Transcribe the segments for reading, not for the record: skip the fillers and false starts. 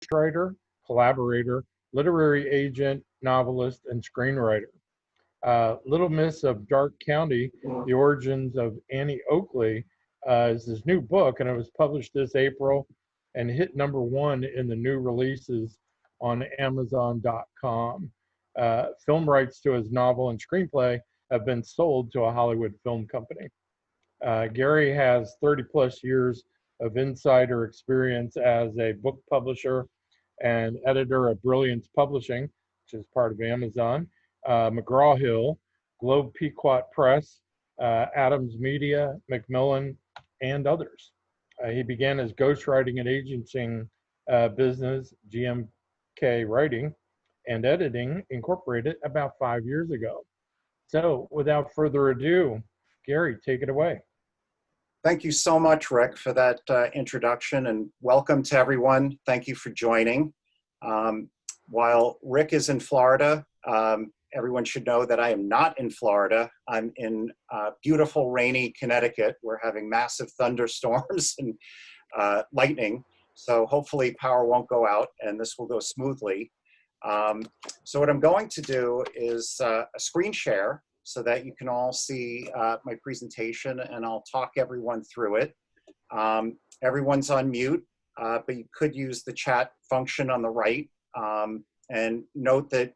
ghostwriter, collaborator, literary agent, novelist, and screenwriter. Little Miss of Dark County, The Origins of Annie Oakley, is his new book, and it was published this April and hit #1 in the new releases on Amazon.com. Film rights to his novel and screenplay have been sold to a Hollywood film company. Gary has 30 plus years of insider experience as a book publisher and editor at Brilliance Publishing, which is part of Amazon, McGraw Hill, Globe Pequot Press, Adams Media, Macmillan, and others. He began his ghostwriting and agenting business, GMK Writing and Editing Incorporated, about 5 years ago. So, without further ado, Gary, take it away. Thank you so much, Rick, for that introduction, and welcome to everyone. Thank you for joining. While Rick is in Florida, everyone should know that I am not in Florida. I'm in beautiful, rainy Connecticut. We're having massive thunderstorms and lightning, so hopefully power won't go out and this will go smoothly. So what I'm going to do is a screen share so that you can all see my presentation, and I'll talk everyone through it. Everyone's on mute, but you could use the chat function on the right. And note that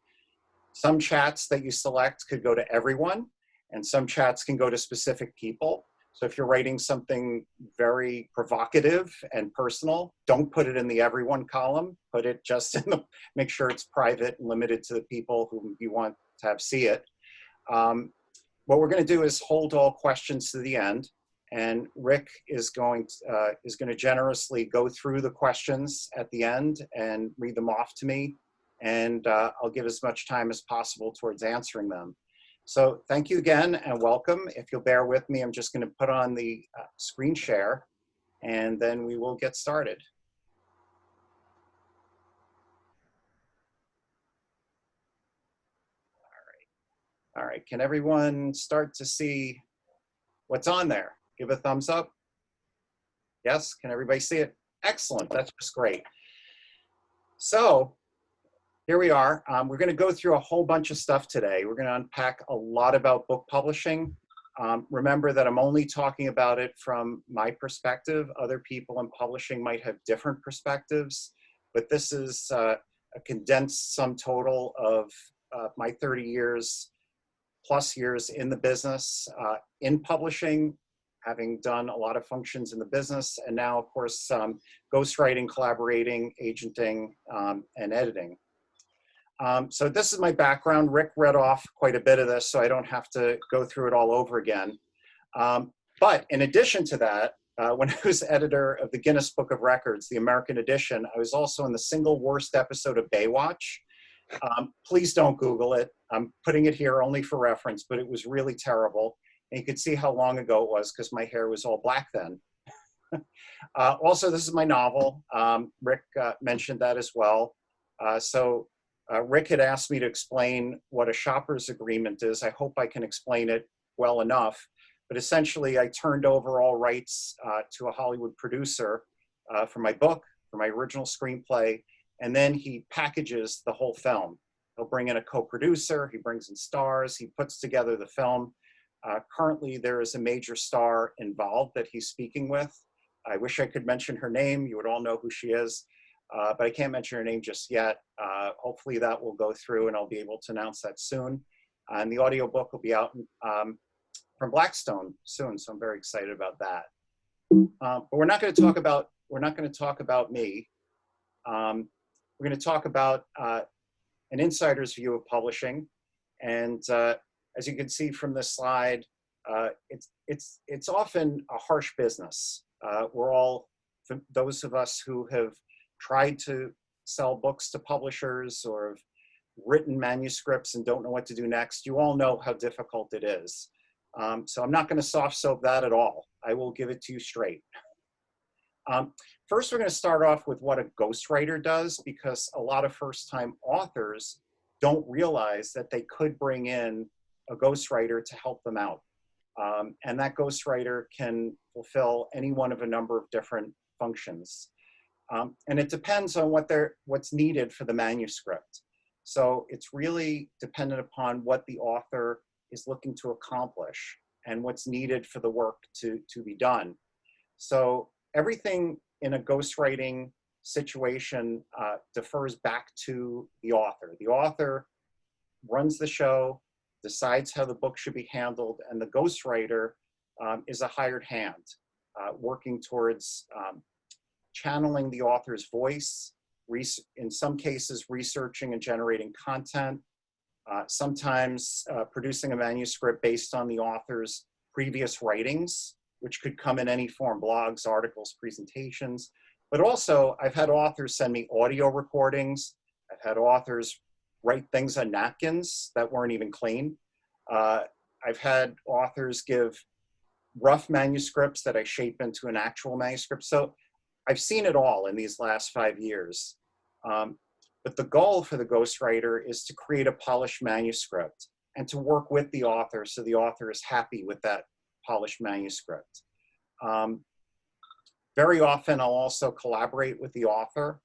some chats that you select could go to everyone, and some chats can go to specific people. So if you're writing something very provocative and personal, don't put it in the everyone column. Put it just in the, make sure it's private and limited to the people who you want to have see it. What we're going to do is hold all questions to the end, and Rick is going to generously go through the questions at the end and read them off to me, and I'll give as much time as possible towards answering them. So thank you again and welcome. If you'll bear with me, I'm just going to put on the screen share, and then we will get started. All right, can everyone start to see what's on there? Give a thumbs up. Yes, can everybody see it? Excellent, that's just great. So here we are. We're going to go through a whole bunch of stuff today. We're going to unpack a lot about book publishing. Remember that I'm only talking about it from my perspective. Other people in publishing might have different perspectives, but this is a condensed sum total of my 30 plus years in the business, in publishing, having done a lot of functions in the business, and now, of course, ghostwriting, collaborating, agenting, and editing. So this is my background. Rick read off quite a bit of this, so I don't have to go through it all over again. But in addition to that, when I was editor of the Guinness Book of Records, the American edition, I was also in the single worst episode of Baywatch. Please don't Google it. I'm putting it here only for reference, but it was really terrible. And you could see how long ago it was because my hair was all black then. Also, this is my novel. Rick mentioned that as well. Rick had asked me to explain what a shopper's agreement is. I hope I can explain it well enough. But essentially, I turned over all rights to a Hollywood producer for my book, for my original screenplay, and then he packages the whole film. He'll bring in a co-producer, he brings in stars, he puts together the film. Currently, there is a major star involved that he's speaking with. I wish I could mention her name. You would all know who she is, but I can't mention her name just yet. Hopefully that will go through and I'll be able to announce that soon. And the audiobook will be out from Blackstone soon, so I'm very excited about that. But we're not going to talk about me. We're going to talk about an insider's view of publishing, and as you can see from this slide, it's often a harsh business. We're all, those of us who have tried to sell books to publishers or have written manuscripts and don't know what to do next, you all know how difficult it is. So I'm not going to soft soap that at all. I will give it to you straight. First, we're going to start off with what a ghostwriter does, because a lot of first-time authors don't realize that they could bring in a ghostwriter to help them out. And that ghostwriter can fulfill any one of a number of different functions. And it depends on what's needed for the manuscript. So it's really dependent upon what the author is looking to accomplish and what's needed for the work to be done. So everything in a ghostwriting situation defers back to the author. The author runs the show, decides how the book should be handled, and the ghostwriter is a hired hand working towards channeling the author's voice, in some cases researching and generating content, sometimes producing a manuscript based on the author's previous writings, which could come in any form: blogs, articles, presentations. But also, I've had authors send me audio recordings. I've had authors write things on napkins that weren't even clean. I've had authors give rough manuscripts that I shape into an actual manuscript. So I've seen it all in these last 5 years. But the goal for the ghostwriter is to create a polished manuscript and to work with the author so the author is happy with that polished manuscript. Very often I'll also collaborate with the author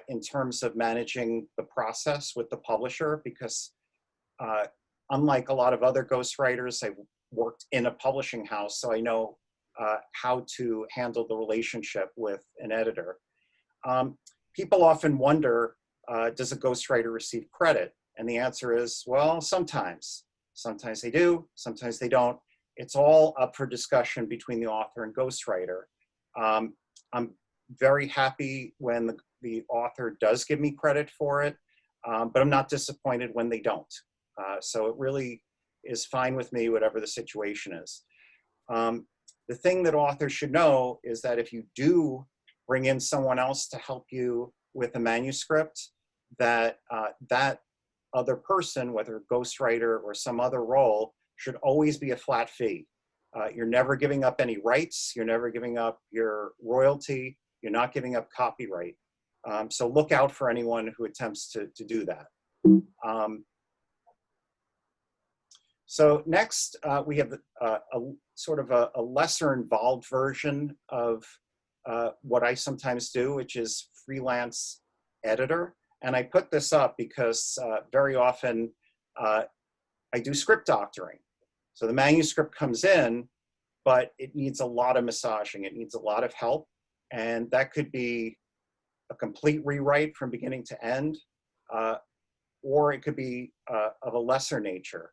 in terms of managing the process with the publisher, because unlike a lot of other ghostwriters, I've worked in a publishing house, so I know how to handle the relationship with an editor. People often wonder, does a ghostwriter receive credit? And the answer is, well, sometimes. Sometimes they do, sometimes they don't. It's all up for discussion between the author and ghostwriter. I'm very happy when the author does give me credit for it, but I'm not disappointed when they don't. So it really is fine with me, whatever the situation is. The thing that authors should know is that if you do bring in someone else to help you with a manuscript, that that other person, whether a ghostwriter or some other role, should always be a flat fee. You're never giving up any rights. You're never giving up your royalty. You're not giving up copyright. So look out for anyone who attempts to do that. So next, we have a sort of a lesser involved version of what I sometimes do, which is freelance editor. And I put this up because very often I do script doctoring. So the manuscript comes in, but it needs a lot of massaging. It needs a lot of help. And that could be a complete rewrite from beginning to end, or it could be of a lesser nature.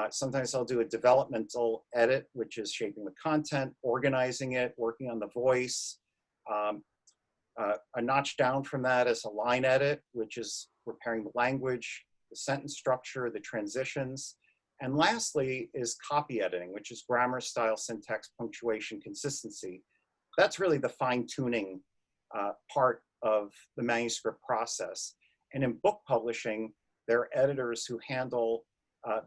Sometimes I'll do a developmental edit, which is shaping the content, organizing it, working on the voice. A notch down from that is a line edit, which is repairing the language, the sentence structure, the transitions. And lastly is copy editing, which is grammar, style, syntax, punctuation, consistency. That's really the fine-tuning part of the manuscript process. And in book publishing, there are editors who handle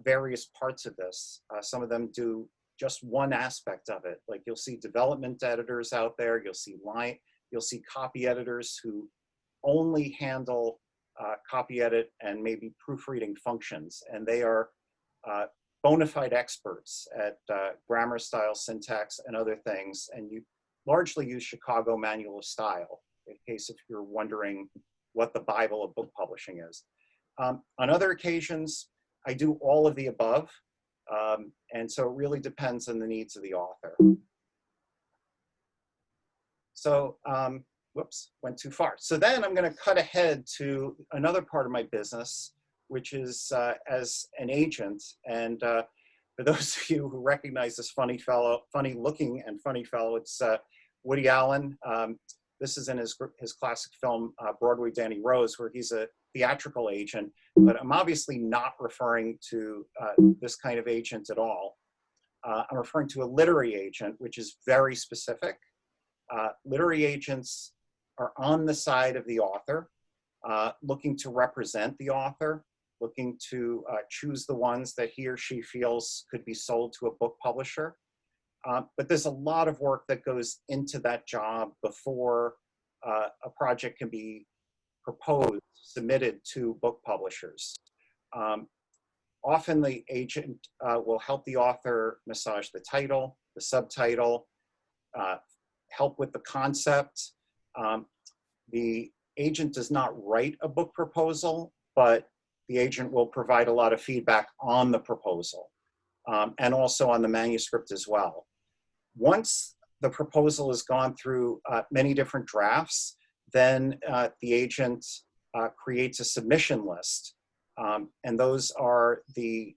various parts of this. Some of them do just one aspect of it. Like you'll see development editors out there, you'll see copy editors who only handle copy edit and maybe proofreading functions. And they are bona fide experts at grammar, style, syntax, and other things. And you largely use Chicago Manual of Style, in case if you're wondering what the Bible of book publishing is. On other occasions, I do all of the above. And so it really depends on the needs of the author. So, whoops, went too far. So then I'm going to cut ahead to another part of my business, which is as an agent. And for those of you who recognize this funny looking and funny fellow, it's Woody Allen. This is in his classic film, Broadway Danny Rose, where he's a theatrical agent, but I'm obviously not referring to this kind of agent at all. I'm referring to a literary agent, which is very specific. Literary agents are on the side of the author, looking to represent the author, looking to choose the ones that he or she feels could be sold to a book publisher. But there's a lot of work that goes into that job before a project can be proposed, submitted to book publishers. Often the agent will help the author massage the title, the subtitle, help with the concept. the agent does not write a book proposal, but the agent will provide a lot of feedback on the proposal, and also on the manuscript as well. Once the proposal has gone through many different drafts, then the agent creates a submission list. And those are the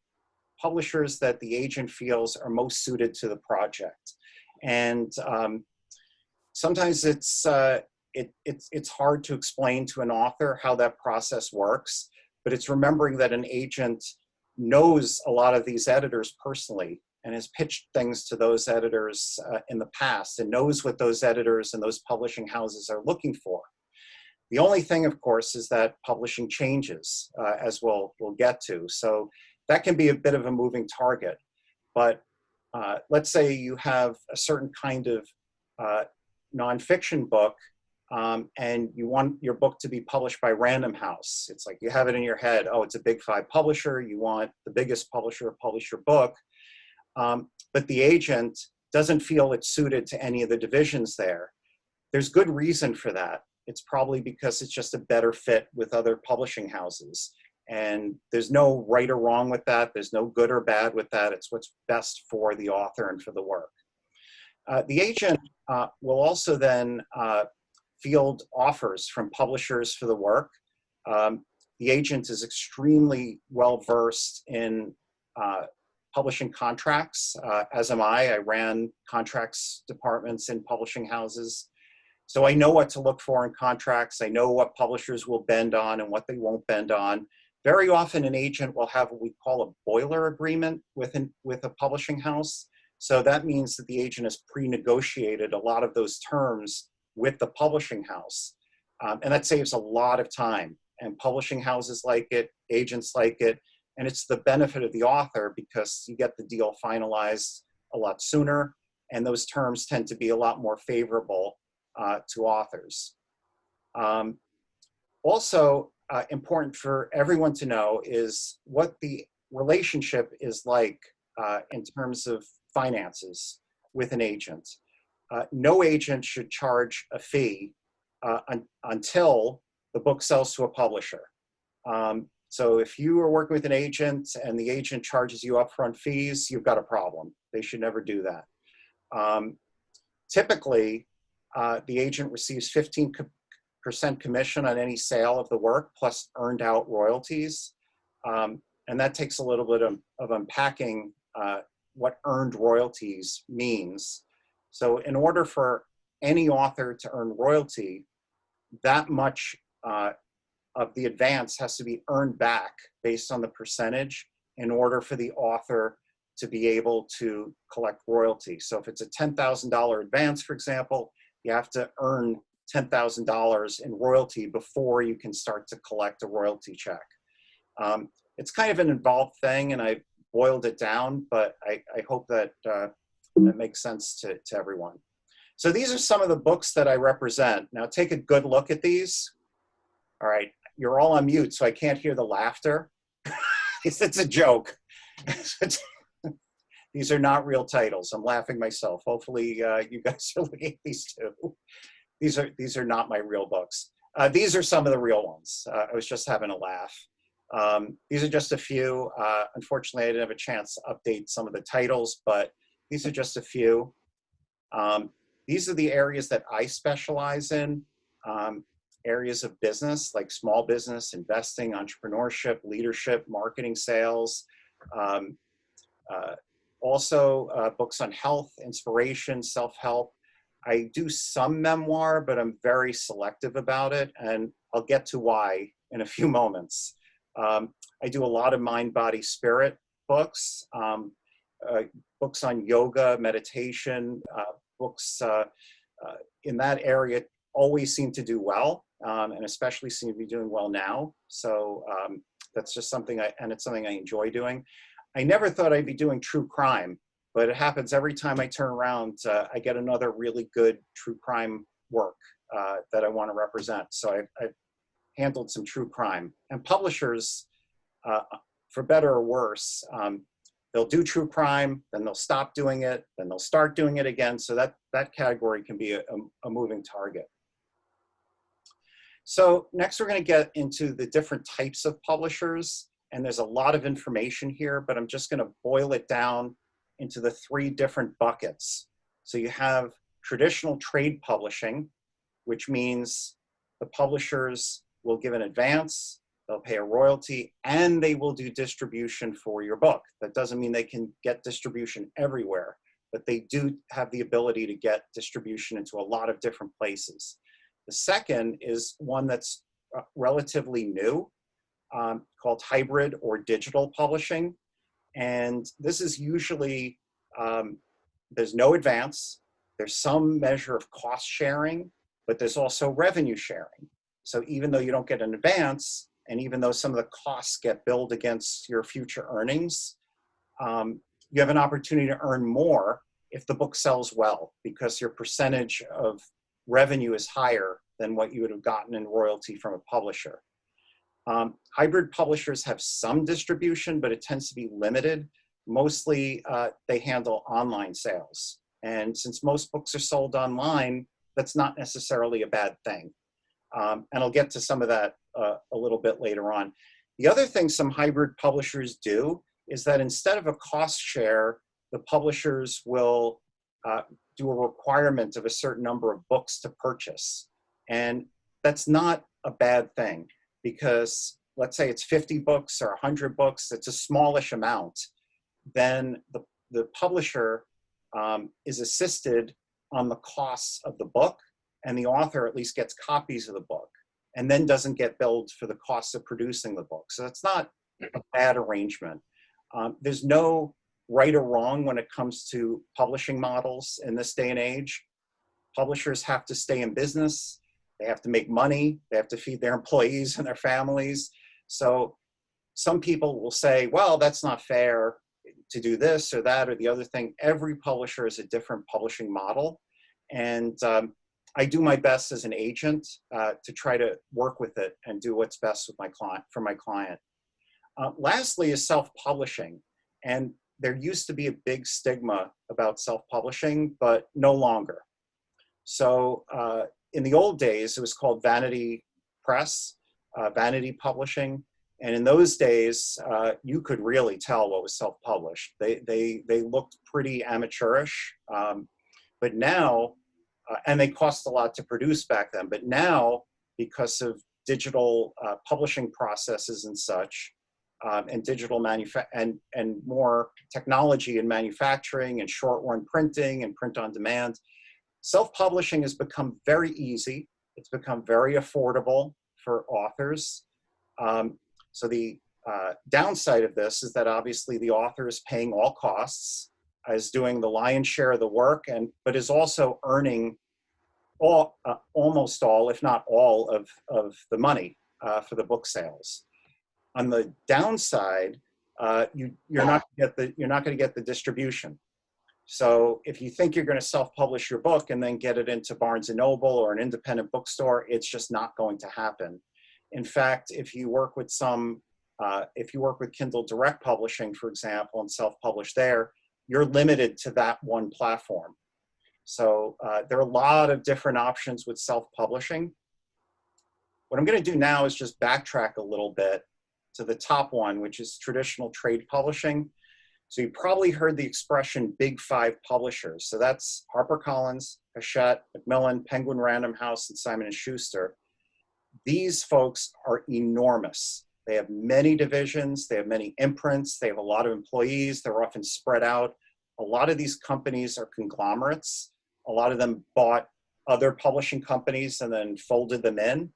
publishers that the agent feels are most suited to the project. And sometimes it's hard to explain to an author how that process works, but it's remembering that an agent knows a lot of these editors personally and has pitched things to those editors in the past and knows what those editors and those publishing houses are looking for. The only thing, of course, is that publishing changes, as we'll get to. So that can be a bit of a moving target. But let's say you have a certain kind of nonfiction book, and you want your book to be published by Random House. It's like you have it in your head, oh, it's a big 5 publisher. You want the biggest publisher to publish your book. But the agent doesn't feel it's suited to any of the divisions there. There's good reason for that. It's probably because it's just a better fit with other publishing houses. And there's no right or wrong with that. There's no good or bad with that. It's what's best for the author and for the work. The agent will also then field offers from publishers for the work. The agent is extremely well-versed in publishing contracts, as am I. I ran contracts departments in publishing houses. So I know what to look for in contracts. I know what publishers will bend on and what they won't bend on. Very often an agent will have what we call a boiler agreement with a publishing house. So that means that the agent has pre-negotiated a lot of those terms with the publishing house. And that saves a lot of time. And publishing houses like it, agents like it, and it's the benefit of the author because you get the deal finalized a lot sooner, and those terms tend to be a lot more favorable to authors. Also important for everyone to know is what the relationship is like in terms of finances with an agent. No agent should charge a fee until the book sells to a publisher. So if you are working with an agent and the agent charges you upfront fees, you've got a problem. They should never do that. Typically, the agent receives 15% commission on any sale of the work plus earned out royalties. And that takes a little bit of unpacking what earned royalties means. So in order for any author to earn royalty, that much of the advance has to be earned back based on the percentage in order for the author to be able to collect royalty. So if it's a $10,000 advance, for example, you have to earn $10,000 in royalty before you can start to collect a royalty check. It's kind of an involved thing, and I boiled it down, but I hope that that makes sense to everyone. So these are some of the books that I represent. Now take a good look at these. All right, you're all on mute, so I can't hear the laughter. It's a joke. These are not real titles. I'm laughing myself. Hopefully you guys are looking at these too. These are not my real books. These are some of the real ones. I was just having a laugh. These are just a few. Unfortunately, I didn't have a chance to update some of the titles, but these are just a few. These are the areas that I specialize in. Areas of business like small business, investing, entrepreneurship, leadership, marketing, sales. Also books on health, inspiration, self-help. I do some memoir, but I'm very selective about it, and I'll get to why in a few moments. I do a lot of mind, body, spirit books, books on yoga, meditation, books in that area always seem to do well, and especially seem to be doing well now. So that's just something and it's something I enjoy doing. I never thought I'd be doing true crime, but it happens every time I turn around, I get another really good true crime work that I want to represent. So I've handled some true crime. And publishers, for better or worse, they'll do true crime, then they'll stop doing it, then they'll start doing it again. So that category can be a moving target. So next we're going to get into the different types of publishers. And there's a lot of information here, but I'm just going to boil it down into the 3 different buckets. So you have traditional trade publishing, which means the publishers will give an advance, they'll pay a royalty, and they will do distribution for your book. That doesn't mean they can get distribution everywhere, but they do have the ability to get distribution into a lot of different places. The second is one that's relatively new, called hybrid or digital publishing. And this is usually, there's no advance, there's some measure of cost sharing, but there's also revenue sharing. So even though you don't get an advance, and even though some of the costs get billed against your future earnings, you have an opportunity to earn more if the book sells well, because your percentage of revenue is higher than what you would have gotten in royalty from a publisher. Hybrid publishers have some distribution, but it tends to be limited. Mostly they handle online sales. And since most books are sold online, that's not necessarily a bad thing. And I'll get to some of that a little bit later on. The other thing some hybrid publishers do is that instead of a cost share, the publishers will do a requirement of a certain number of books to purchase. And that's not a bad thing, because let's say it's 50 books or 100 books, it's a smallish amount. Then the publisher is assisted on the costs of the book, and the author at least gets copies of the book and then doesn't get billed for the costs of producing the book. So it's not a bad arrangement. There's no right or wrong when it comes to publishing models in this day and age. Publishers have to stay in business. They have to make money. They have to feed their employees and their families. So some people will say, well, that's not fair to do this or that or the other thing. Every publisher is a different publishing model. And I do my best as an agent to try to work with it and do what's best with my client, for my client. Lastly is self-publishing. And there used to be a big stigma about self-publishing, but no longer. So in the old days, it was called vanity press, vanity publishing. And in those days, you could really tell what was self-published. They looked pretty amateurish, but now, and they cost a lot to produce back then, but now, because of digital publishing processes and such, and digital and more technology in manufacturing and short-run printing and print on demand, self-publishing has become very easy. It's become very affordable for authors. So the downside of this is that obviously the author is paying all costs, is doing the lion's share of the work, but is also earning almost all, if not all, of the money for the book sales. On the downside, you're not going to get the distribution. So if you think you're going to self-publish your book and then get it into Barnes & Noble or an independent bookstore, it's just not going to happen. In fact, if you work with Kindle Direct Publishing, for example, and self-publish there, you're limited to that one platform. So there are a lot of different options with self-publishing. What I'm going to do now is just backtrack a little bit to the top one, which is traditional trade publishing. So you probably heard the expression Big Five publishers. So that's HarperCollins, Hachette, Macmillan, Penguin Random House, and Simon & Schuster. These folks are enormous. They have many divisions, they have many imprints, they have a lot of employees, they're often spread out. A lot of these companies are conglomerates. A lot of them bought other publishing companies and then folded them in.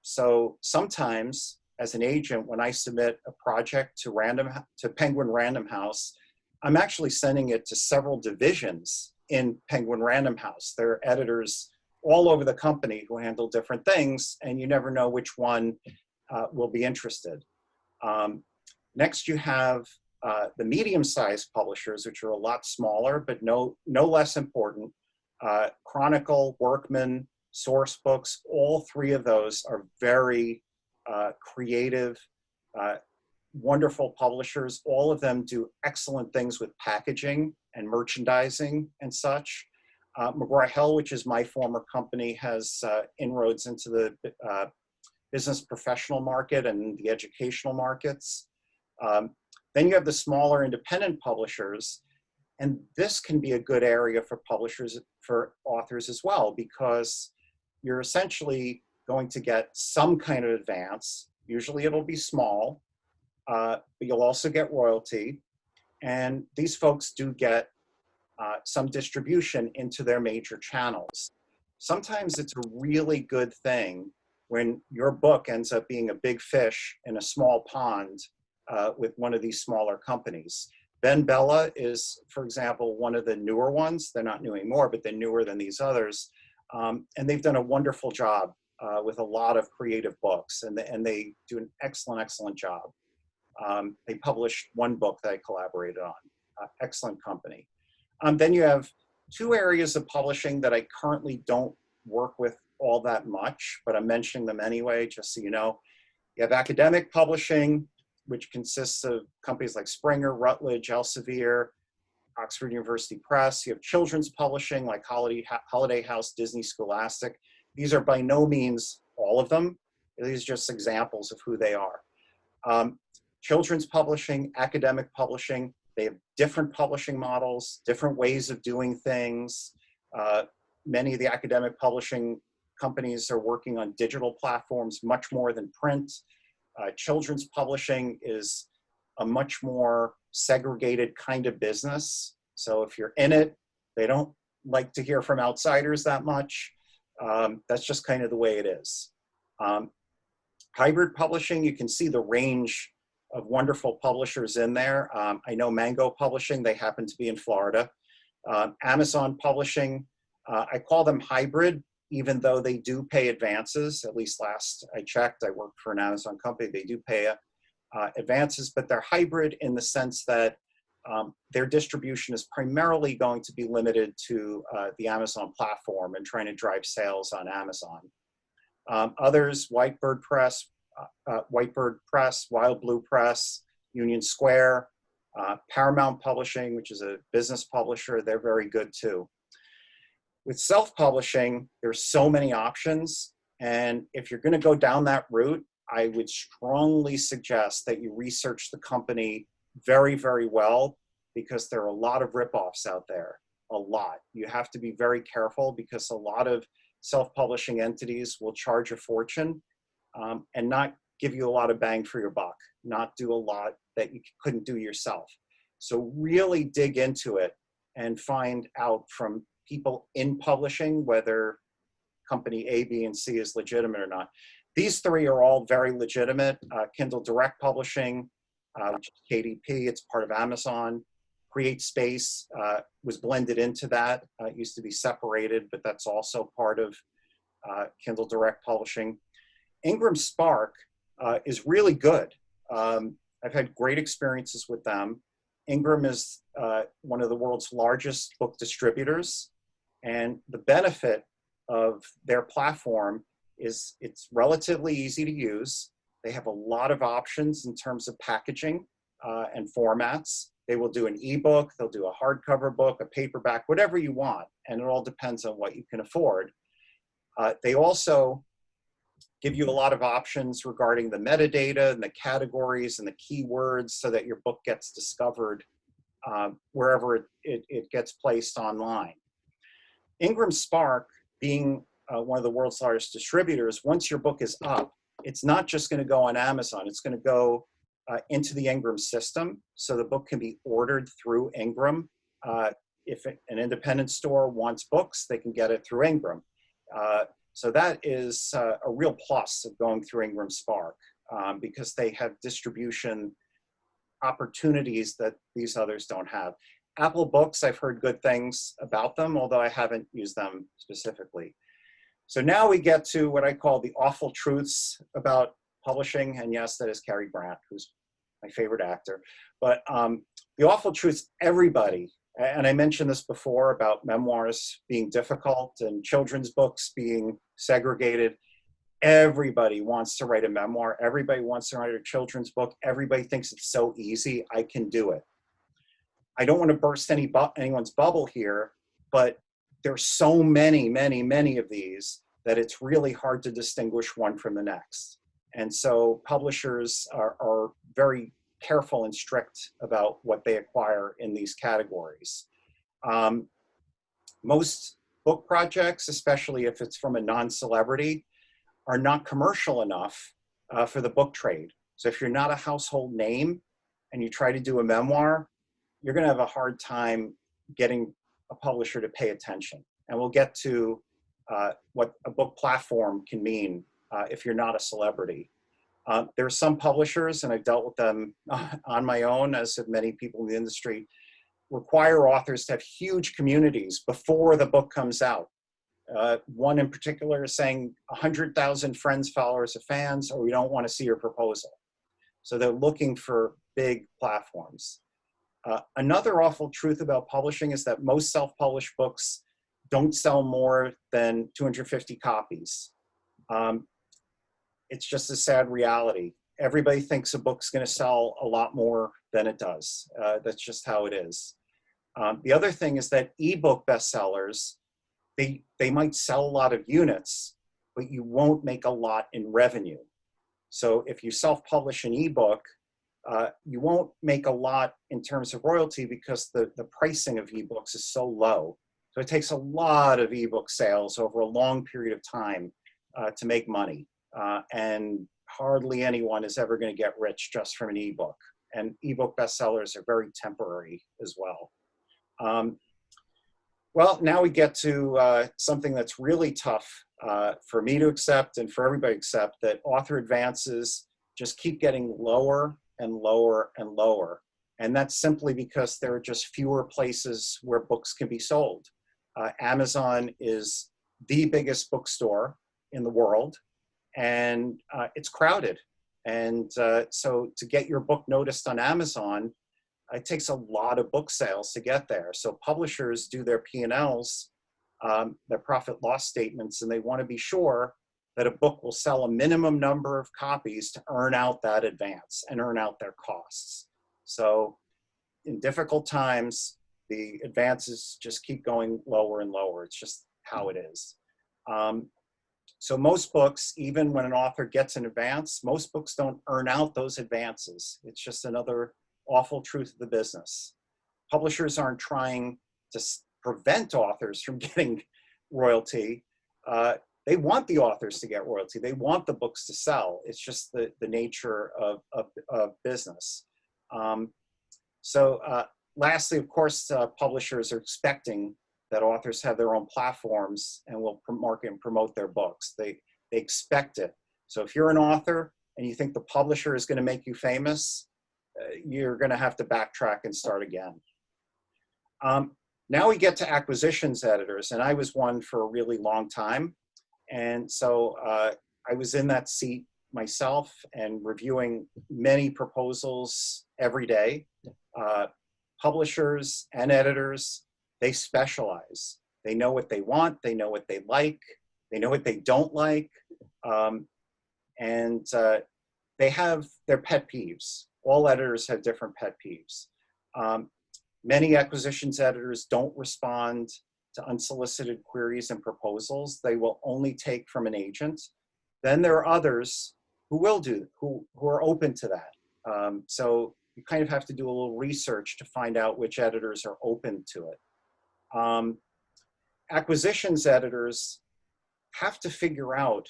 So sometimes, as an agent, when I submit a project to Penguin Random House, I'm actually sending it to several divisions in Penguin Random House. There are editors all over the company who handle different things, and you never know which one will be interested. Next, you have the medium-sized publishers, which are a lot smaller, but no less important. Chronicle, Workman, Sourcebooks, all 3 of those are very creative, wonderful publishers. All of them do excellent things with packaging and merchandising and such. McGraw-Hill, which is my former company, has inroads into the business professional market and the educational markets. Then you have the smaller independent publishers, and this can be a good area for publishers, for authors as well, because you're essentially going to get some kind of advance. Usually it'll be small, but you'll also get royalty. And these folks do get some distribution into their major channels. Sometimes it's a really good thing when your book ends up being a big fish in a small pond with one of these smaller companies. BenBella is, for example, one of the newer ones. They're not new anymore, but they're newer than these others. And they've done a wonderful job with a lot of creative books, and they do an excellent, excellent job. They published one book that I collaborated on. Excellent company. Then you have two areas of publishing that I currently don't work with all that much, but I'm mentioning them anyway, just so you know. You have academic publishing, which consists of companies like Springer, Routledge, Elsevier, Oxford University Press. You have children's publishing like Holiday House, Disney Scholastic. These are by no means all of them. These are just examples of who they are. Children's publishing, academic publishing, they have different publishing models, different ways of doing things. Many of the academic publishing companies are working on digital platforms much more than print. Children's publishing is a much more segregated kind of business. So if you're in it, they don't like to hear from outsiders that much. That's just kind of the way it is. Hybrid publishing, you can see the range of wonderful publishers in there. I know Mango Publishing, they happen to be in Florida. Amazon Publishing, I call them hybrid, even though they do pay advances. At least last I checked, I worked for an Amazon company, they do pay advances, but they're hybrid in the sense that their distribution is primarily going to be limited to the Amazon platform and trying to drive sales on Amazon. Others, Whitebird Press, Wild Blue Press, Union Square, Paramount Publishing, which is a business publisher, they're very good too. With self-publishing, there's so many options, and if you're going to go down that route, I would strongly suggest that you research the company very, very well, because there are a lot of ripoffs out there, a lot. You have to be very careful because a lot of self-publishing entities will charge a fortune and not give you a lot of bang for your buck, not do a lot that you couldn't do yourself. So really dig into it and find out from people in publishing whether company A, B, and C is legitimate or not. These three are all very legitimate. Kindle Direct Publishing, which is KDP, it's part of Amazon. CreateSpace was blended into that. It used to be separated, but that's also part of Kindle Direct Publishing. Ingram Spark is really good. I've had great experiences with them. Ingram is one of the world's largest book distributors, and the benefit of their platform is it's relatively easy to use. They have a lot of options in terms of packaging and formats. They will do an ebook, they'll do a hardcover book, a paperback, whatever you want, and it all depends on what you can afford. They also give you a lot of options regarding the metadata and the categories and the keywords so that your book gets discovered wherever it gets placed online. Ingram Spark, being one of the world's largest distributors, once your book is up, it's not just going to go on Amazon, it's going to go into the Ingram system, so the book can be ordered through Ingram. If an independent store wants books, they can get it through Ingram. So that is a real plus of going through Ingram Spark because they have distribution opportunities that these others don't have. Apple Books, I've heard good things about them, although I haven't used them specifically. So now we get to what I call the awful truths about publishing, and yes, that is Cary Grant, who's my favorite actor. But the awful truths, everybody, and I mentioned this before about memoirs being difficult and children's books being segregated. Everybody wants to write a memoir. Everybody wants to write a children's book. Everybody thinks it's so easy, I can do it. I don't want to burst anyone's bubble here, but there's so many of these that it's really hard to distinguish one from the next. And so publishers are very careful and strict about what they acquire in these categories. Most book projects, especially if it's from a non-celebrity, are not commercial enough for the book trade. So if you're not a household name and you try to do a memoir, you're going to have a hard time getting a publisher to pay attention. And we'll get to what a book platform can mean if you're not a celebrity. There are some publishers, and I've dealt with them on my own, as have many people in the industry, require authors to have huge communities before the book comes out. One in particular is saying 100,000 friends, followers, or fans, or we don't want to see your proposal. So they're looking for big platforms. Another awful truth about publishing is that most self-published books don't sell more than 250 copies. It's just a sad reality. Everybody thinks a book's going to sell a lot more than it does. That's just how it is. The other thing is that ebook bestsellers, they might sell a lot of units, but you won't make a lot in revenue. So if you self-publish an ebook, you won't make a lot in terms of royalty because the pricing of ebooks is so low. So it takes a lot of ebook sales over a long period of time to make money. And hardly anyone is ever going to get rich just from an ebook. And ebook bestsellers are very temporary as well. Well, now we get to something that's really tough for me to accept and for everybody to accept, that author advances just keep getting lower and lower and lower. And that's simply because there are just fewer places where books can be sold. Amazon is the biggest bookstore in the world, and it's crowded. And so to get your book noticed on Amazon, it takes a lot of book sales to get there. So publishers do their P&Ls, their profit loss statements, and they want to be sure that a book will sell a minimum number of copies to earn out that advance and earn out their costs. So in difficult times, the advances just keep going lower and lower. It's just how it is. So most books, even when an author gets an advance, most books don't earn out those advances. It's just another awful truth of the business. Publishers aren't trying to prevent authors from getting royalty. They want the authors to get royalty. They want the books to sell. It's just the nature of business. Lastly, of course, publishers are expecting that authors have their own platforms and will market and promote their books. They expect it. So if you're an author and you think the publisher is going to make you famous, you're going to have to backtrack and start again. Now we get to acquisitions editors, and I was one for a really long time. And so I was in that seat myself and reviewing many proposals every day. Publishers and editors, they specialize. They know what they want, they know what they like, they know what they don't like, and they have their pet peeves. All editors have different pet peeves. Many acquisitions editors don't respond to unsolicited queries and proposals. They will only take from an agent. Then there are others who will who are open to that. So you kind of have to do a little research to find out which editors are open to it. Acquisitions editors have to figure out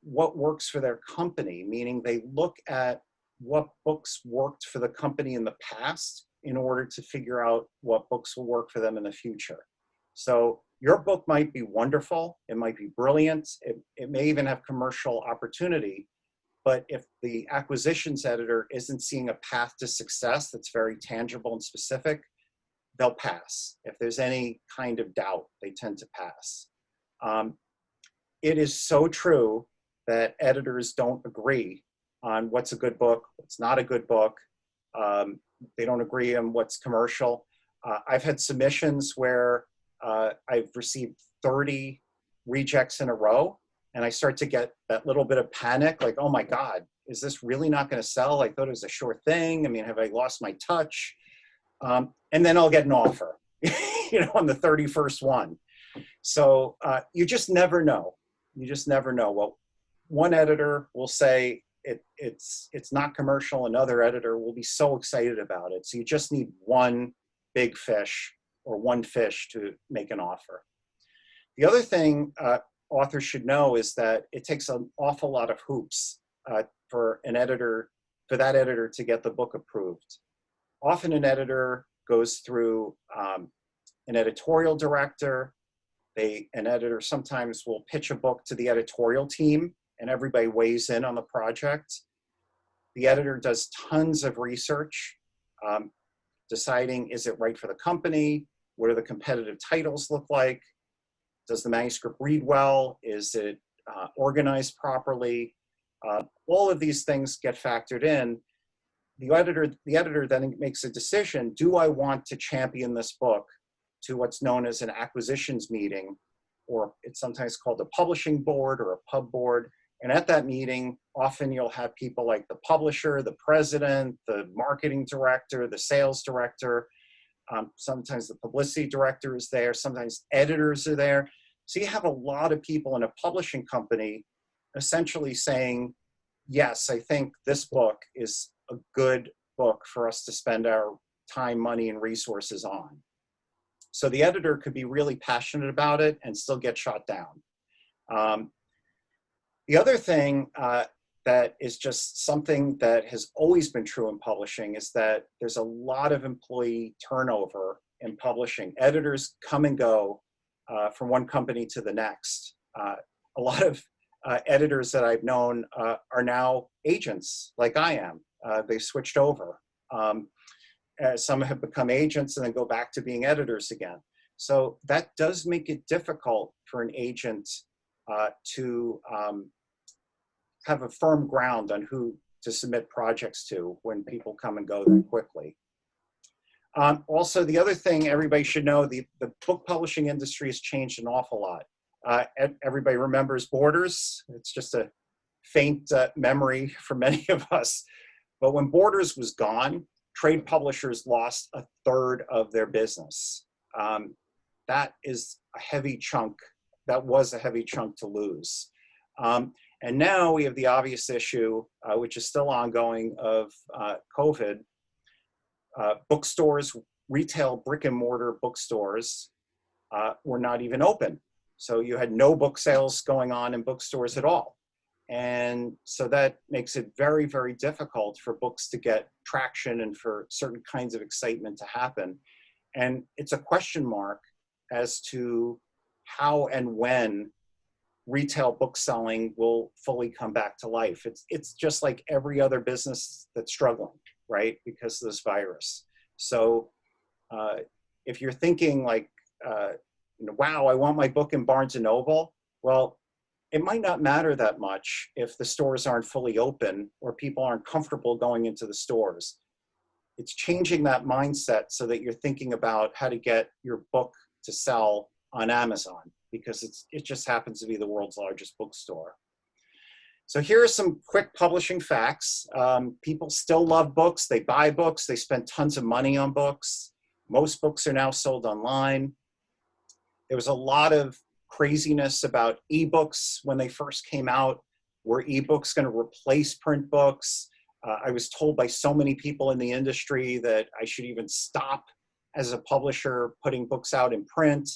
what works for their company, meaning they look at what books worked for the company in the past in order to figure out what books will work for them in the future. So your book might be wonderful, it might be brilliant, it may even have commercial opportunity, but if the acquisitions editor isn't seeing a path to success that's very tangible and specific, they'll pass. If there's any kind of doubt, they tend to pass. It is so true that editors don't agree on what's a good book, what's not a good book. They don't agree on what's commercial. I've had submissions where I've received 30 rejects in a row, and I start to get that little bit of panic, like, oh my God, is this really not going to sell? I thought it was a sure thing. I mean, have I lost my touch? And then I'll get an offer. on the 31st one. So you just never know. You just never know. Well, one editor will say it's not commercial. Another editor will be so excited about it. So you just need one big fish or one fish to make an offer. The other thing authors should know is that it takes an awful lot of hoops for that editor to get the book approved. Often an editor goes through an editorial director. An editor sometimes will pitch a book to the editorial team and everybody weighs in on the project. The editor does tons of research, deciding, is it right for the company? What do the competitive titles look like? Does the manuscript read well? Is it organized properly? All of these things get factored in. The editor then makes a decision, do I want to champion this book to what's known as an acquisitions meeting, or it's sometimes called a publishing board or a pub board. And at that meeting, often you'll have people like the publisher, the president, the marketing director, the sales director. Sometimes the publicity director is there. Sometimes editors are there. So you have a lot of people in a publishing company essentially saying, yes, I think this book is a good book for us to spend our time, money, and resources on. So the editor could be really passionate about it and still get shot down. The other thing that is just something that has always been true in publishing is that there's a lot of employee turnover in publishing. Editors come and go from one company to the next. A lot of editors that I've known are now agents, like I am. They've switched over. Some have become agents and then go back to being editors again. So that does make it difficult for an agent to have a firm ground on who to submit projects to when people come and go that quickly. Also, the other thing everybody should know, the book publishing industry has changed an awful lot. Everybody remembers Borders. It's just a faint memory for many of us. But when Borders was gone, trade publishers lost a third of their business. That is a heavy chunk. That was a heavy chunk to lose. And now we have the obvious issue, which is still ongoing, of COVID. Bookstores, retail brick and mortar bookstores were not even open. So you had no book sales going on in bookstores at all. And so that makes it very, very difficult for books to get traction and for certain kinds of excitement to happen. And it's a question mark as to how and when retail book selling will fully come back to life. It's just like every other business that's struggling, right, because of this virus. So if you're thinking like, wow, I want my book in Barnes & Noble, well, it might not matter that much if the stores aren't fully open or people aren't comfortable going into the stores. It's changing that mindset so that you're thinking about how to get your book to sell on Amazon, because it just happens to be the world's largest bookstore. So here are some quick publishing facts. People still love books. They buy books. They spend tons of money on books. Most books are now sold online. There was a lot of craziness about ebooks when they first came out. Were ebooks going to replace print books? I was told by so many people in the industry that I should even stop as a publisher putting books out in print.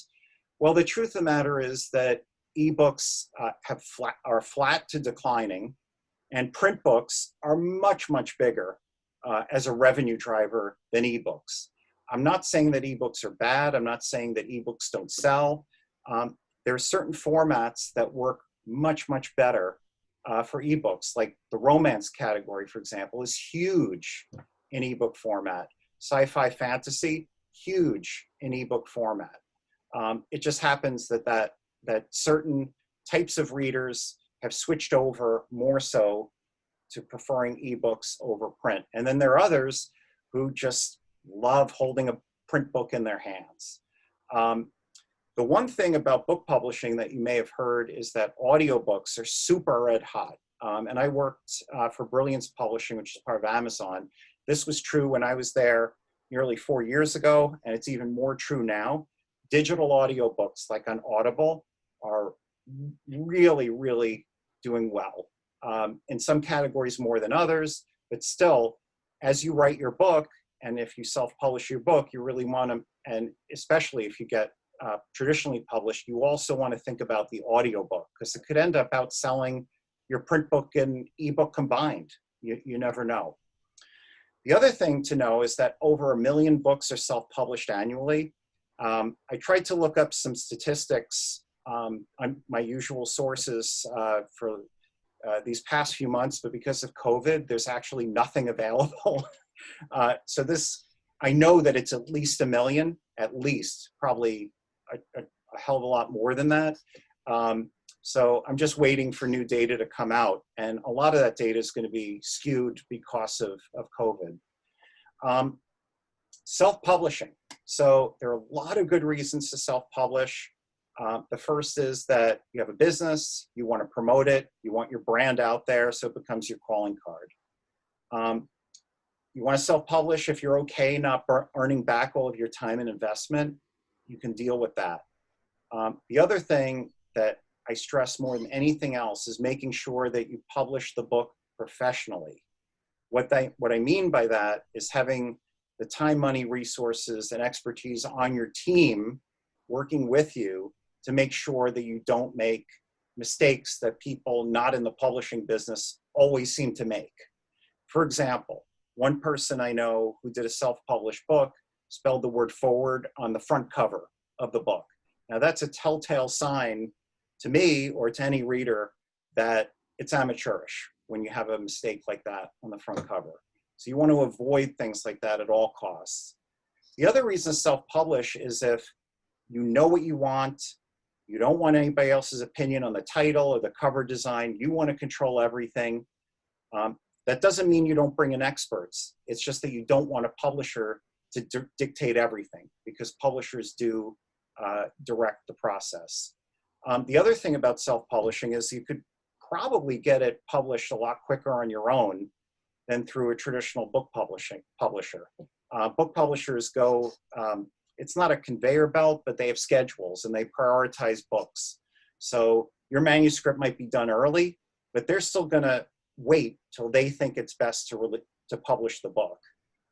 Well, the truth of the matter is that ebooks are flat to declining, and print books are much, much bigger as a revenue driver than ebooks. I'm not saying that ebooks are bad. I'm not saying that ebooks don't sell. There are certain formats that work much, much better for ebooks, like the romance category, for example, is huge in ebook format. Sci-fi fantasy, huge in ebook format. It just happens that certain types of readers have switched over more so to preferring ebooks over print. And then there are others who just love holding a print book in their hands. The one thing about book publishing that you may have heard is that audiobooks are super red hot. And I worked for Brilliance Publishing, which is part of Amazon. This was true when I was there nearly 4 years ago, and it's even more true now. digital audiobooks like on Audible are really, really doing well. In some categories more than others, but still, as you write your book, and if you self-publish your book, you really want to, and especially if you get traditionally published, you also want to think about the audiobook, because it could end up outselling your print book and ebook combined. You never know. The other thing to know is that over 1 million books are self-published annually. I tried to look up some statistics on my usual sources for these past few months, but because of COVID, there's actually nothing available. So this, I know that it's at least 1 million, at least, probably a hell of a lot more than that. So I'm just waiting for new data to come out, and a lot of that data is going to be skewed because of COVID. Self-publishing. So there are a lot of good reasons to self-publish. The first is that you have a business, you want to promote it, you want your brand out there so it becomes your calling card. You want to self-publish if you're okay not earning back all of your time and investment, you can deal with that. The other thing that I stress more than anything else is making sure that you publish the book professionally. What I mean by that is having the time, money, resources, and expertise on your team working with you to make sure that you don't make mistakes that people not in the publishing business always seem to make. For example, one person I know who did a self-published book spelled the word forward on the front cover of the book. Now that's a telltale sign to me or to any reader that it's amateurish when you have a mistake like that on the front cover. So you want to avoid things like that at all costs. The other reason to self-publish is if you know what you want, you don't want anybody else's opinion on the title or the cover design, you want to control everything. That doesn't mean you don't bring in experts. It's just that you don't want a publisher to dictate everything, because publishers do direct the process. The other thing about self-publishing is you could probably get it published a lot quicker on your own than through a traditional book publisher. Book publishers go, it's not a conveyor belt, but they have schedules and they prioritize books. So your manuscript might be done early, but they're still gonna wait till they think it's best to publish the book.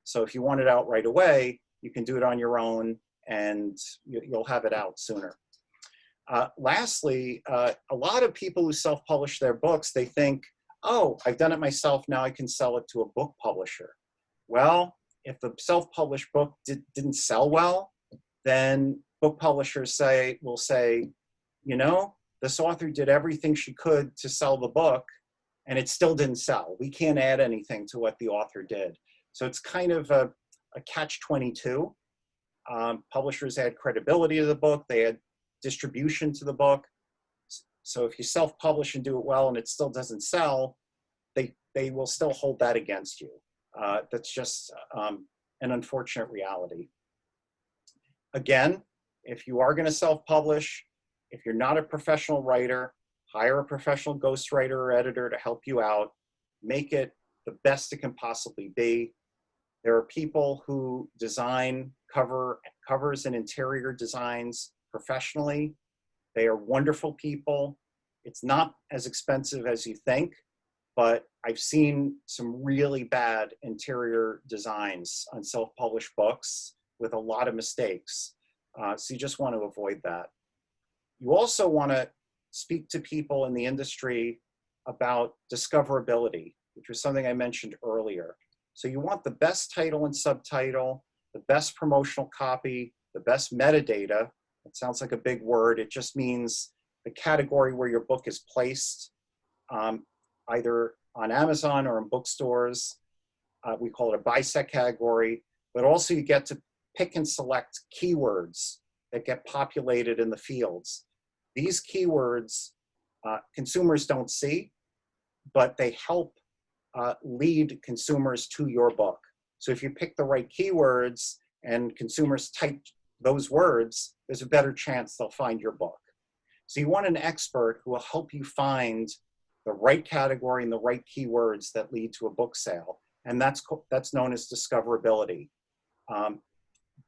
So if you want it out right away, you can do it on your own and you'll have it out sooner. Lastly, a lot of people who self-publish their books, they think, oh, I've done it myself, now I can sell it to a book publisher. Well, if the self-published book didn't sell well, then book publishers will say, you know, this author did everything she could to sell the book and it still didn't sell. We can't add anything to what the author did. So it's kind of a catch-22. Publishers add credibility to the book, they add distribution to the book. So if you self-publish and do it well and it still doesn't sell, they will still hold that against you. That's just an unfortunate reality. Again, if you are going to self-publish, if you're not a professional writer, hire a professional ghostwriter or editor to help you out. Make it the best it can possibly be. There are people who design covers and interior designs professionally. They are wonderful people. It's not as expensive as you think, but I've seen some really bad interior designs on self-published books with a lot of mistakes. So you just want to avoid that. You also want to speak to people in the industry about discoverability, which was something I mentioned earlier. So you want the best title and subtitle, the best promotional copy, the best metadata. It sounds like a big word. It just means the category where your book is placed, either on Amazon or in bookstores. We call it a bisect category, but also you get to pick and select keywords that get populated in the fields. These keywords consumers don't see, but they help lead consumers to your book. So if you pick the right keywords and consumers type those words, there's a better chance they'll find your book. So you want an expert who will help you find the right category and the right keywords that lead to a book sale. And that's known as discoverability.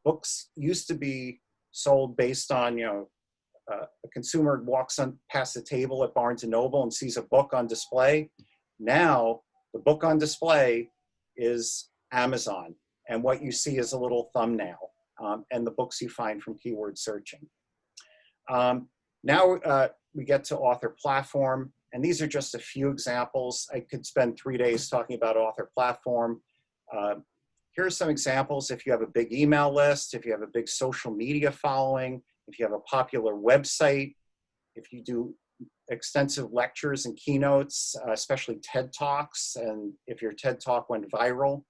Books used to be sold based on, a consumer walks on past the table at Barnes & Noble and sees a book on display. Now, the book on display is Amazon, and what you see is a little thumbnail, and the books you find from keyword searching. Now we get to author platform, and these are just a few examples. I could spend 3 days talking about author platform. Here are some examples. If you have a big email list, if you have a big social media following, if you have a popular website, if you do extensive lectures and keynotes, especially TED Talks, and if your TED Talk went viral.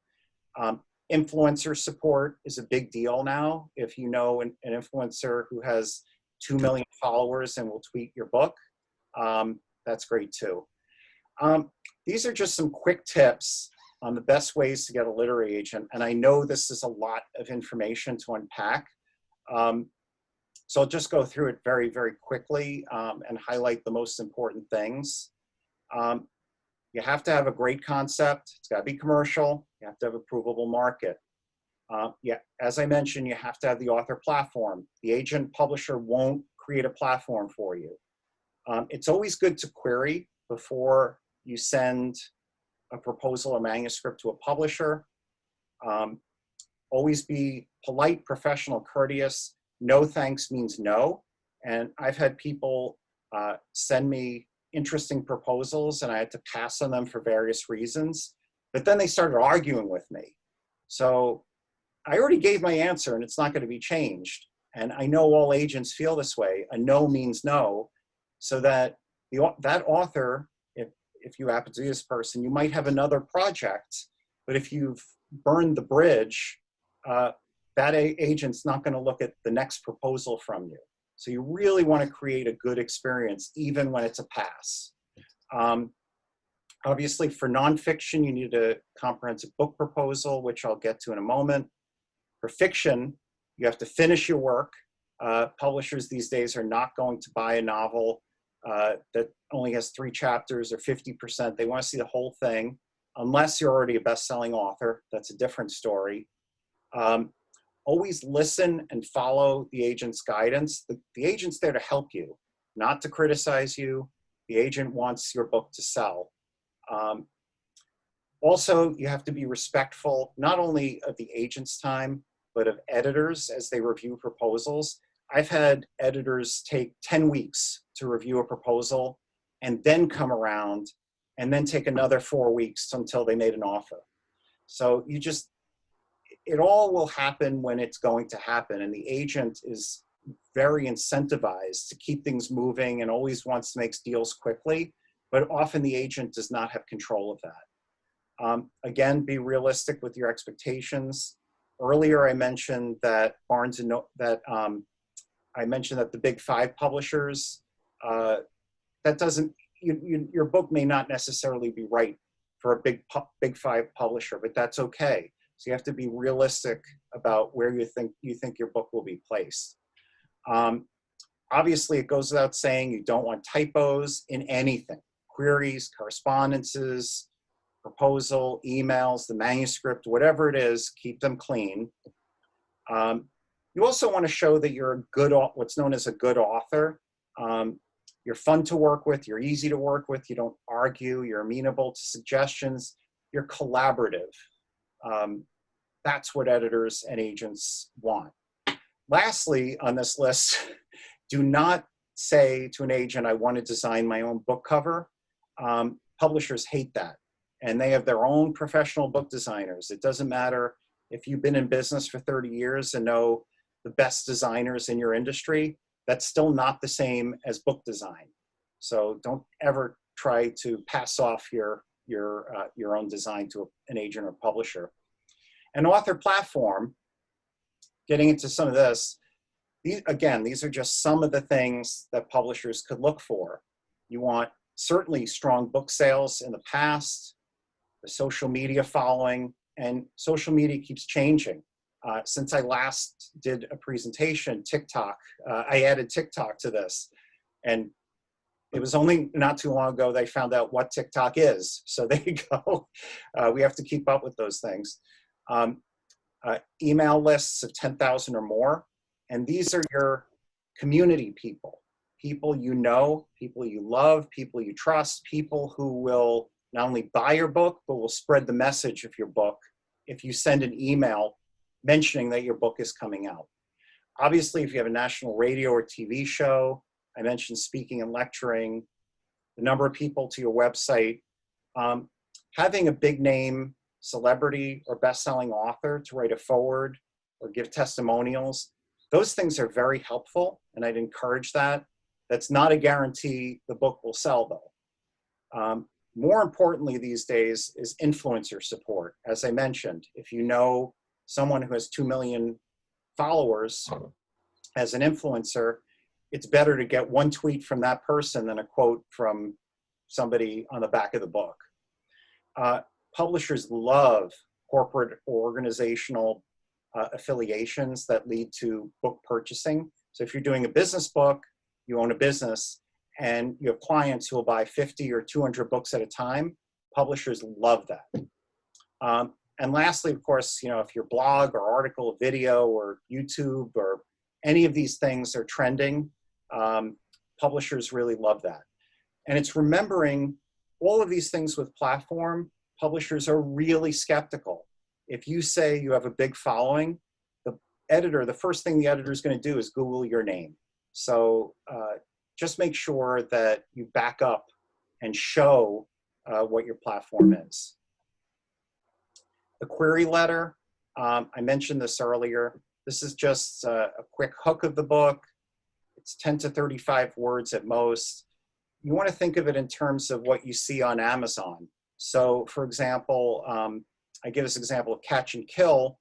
Influencer support is a big deal now. If you know an influencer who has 2 million followers and will tweet your book, that's great too. These are just some quick tips on the best ways to get a literary agent. And I know this is a lot of information to unpack. So I'll just go through it very, very quickly and highlight the most important things. You have to have a great concept. It's got to be commercial. You have to have a provable market. Yeah, as I mentioned, you have to have the author platform. The agent publisher won't create a platform for you. It's always good to query before you send a proposal or manuscript to a publisher. Always be polite, professional, courteous. No thanks means no. And I've had people send me interesting proposals and I had to pass on them for various reasons, but then they started arguing with me. So I already gave my answer and it's not going to be changed. And I know all agents feel this way. A no means no, so that that author, if you happen to be this person, you might have another project, but if you've burned the bridge, that agent's not going to look at the next proposal from you. So you really want to create a good experience, even when it's a pass. Obviously, for nonfiction, you need a comprehensive book proposal, which I'll get to in a moment. For fiction, you have to finish your work. Publishers these days are not going to buy a novel that only has 3 chapters or 50%. They want to see the whole thing, unless you're already a best-selling author. That's a different story. Always listen and follow the agent's guidance. The agent's there to help you, not to criticize you. The agent wants your book to sell. Also, you have to be respectful, not only of the agent's time, but of editors as they review proposals. I've had editors take 10 weeks to review a proposal and then come around and then take another 4 weeks until they made an offer. So it all will happen when it's going to happen. And the agent is very incentivized to keep things moving and always wants to make deals quickly, but often the agent does not have control of that. Again, be realistic with your expectations. Earlier, I mentioned that I mentioned that the big 5 publishers, that doesn't, your book may not necessarily be right for a big 5 publisher, but that's okay. So you have to be realistic about where you think your book will be placed. Obviously, it goes without saying you don't want typos in anything. Queries, correspondences, proposal, emails, the manuscript, whatever it is, keep them clean. You also want to show that you're a good, what's known as a good author. You're fun to work with, you're easy to work with, you don't argue, you're amenable to suggestions, you're collaborative. That's what editors and agents want. Lastly, on this list, do not say to an agent, I want to design my own book cover. Publishers hate that. And they have their own professional book designers. It doesn't matter if you've been in business for 30 years and know the best designers in your industry, that's still not the same as book design. So don't ever try to pass off your own design to an agent or publisher. An author platform, getting into some of this, these are just some of the things that publishers could look for. You want certainly strong book sales in the past, the social media following, and social media keeps changing. Since I last did a presentation, TikTok, I added TikTok to this. And it was only not too long ago they found out what TikTok is. So there you go. We have to keep up with those things. Email lists of 10,000 or more. And these are your community people, people you know, people you love, people you trust, people who will not only buy your book, but will spread the message of your book if you send an email mentioning that your book is coming out. Obviously, if you have a national radio or TV show, I mentioned speaking and lecturing, the number of people to your website, having a big name celebrity or best-selling author to write a foreword or give testimonials, those things are very helpful, and I'd encourage that. That's not a guarantee the book will sell, though. More importantly these days is influencer support. As I mentioned, if you know someone who has 2 million followers as an influencer, it's better to get one tweet from that person than a quote from somebody on the back of the book. Publishers love corporate or organizational affiliations that lead to book purchasing. So if you're doing a business book, you own a business, and you have clients who will buy 50 or 200 books at a time, publishers love that. And lastly, of course, if your blog or article, video or YouTube or any of these things are trending, publishers really love that. And it's remembering all of these things with platform, publishers are really skeptical. If you say you have a big following, the first thing the editor is going to do is Google your name. So just make sure that you back up and show what your platform is. The query letter, I mentioned this earlier. This is just a quick hook of the book. It's 10 to 35 words at most. You want to think of it in terms of what you see on Amazon. So for example, I give this example of Catch and Kill.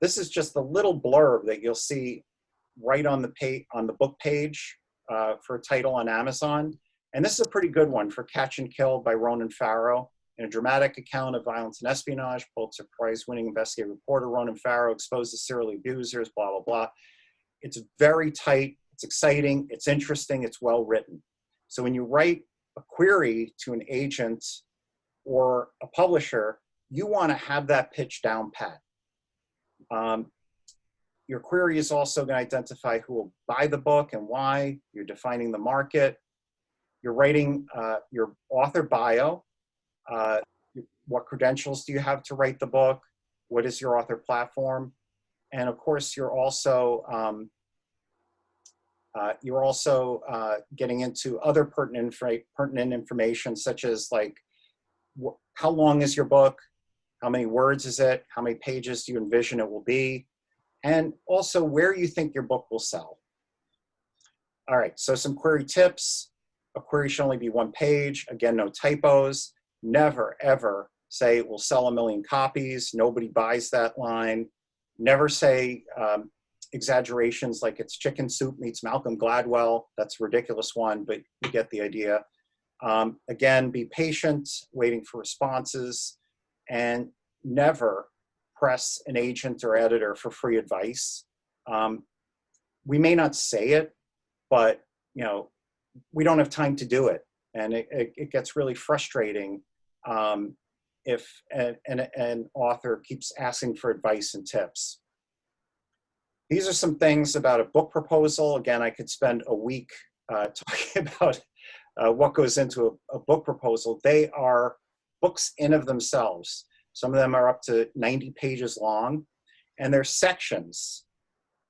This is just a little blurb that you'll see right on the book page for a title on Amazon. And this is a pretty good one for Catch and Kill by Ronan Farrow. In a dramatic account of violence and espionage, Pulitzer Prize-winning investigative reporter Ronan Farrow exposes serial abusers, blah, blah, blah. It's very tight, it's exciting, it's interesting, it's well written. So when you write a query to an agent or a publisher, you want to have that pitch down pat. Your query is also going to identify who will buy the book and why. You're defining the market. You're writing your author bio. What credentials do you have to write the book? What is your author platform? And of course, you're also getting into other pertinent information, such as like, how long is your book? How many words is it? How many pages do you envision it will be? And also where you think your book will sell. All right, so some query tips. A query should only be 1 page. Again, no typos. Never, ever say it will sell 1 million copies. Nobody buys that line. Never say exaggerations like it's Chicken Soup meets Malcolm Gladwell. That's a ridiculous one, but you get the idea. Again, be patient, waiting for responses, and never press an agent or editor for free advice. We may not say it, but we don't have time to do it. And it gets really frustrating if an author keeps asking for advice and tips. These are some things about a book proposal. Again, I could spend a week talking about what goes into a book proposal. They are books in of themselves. Some of them are up to 90 pages long, and they're sections.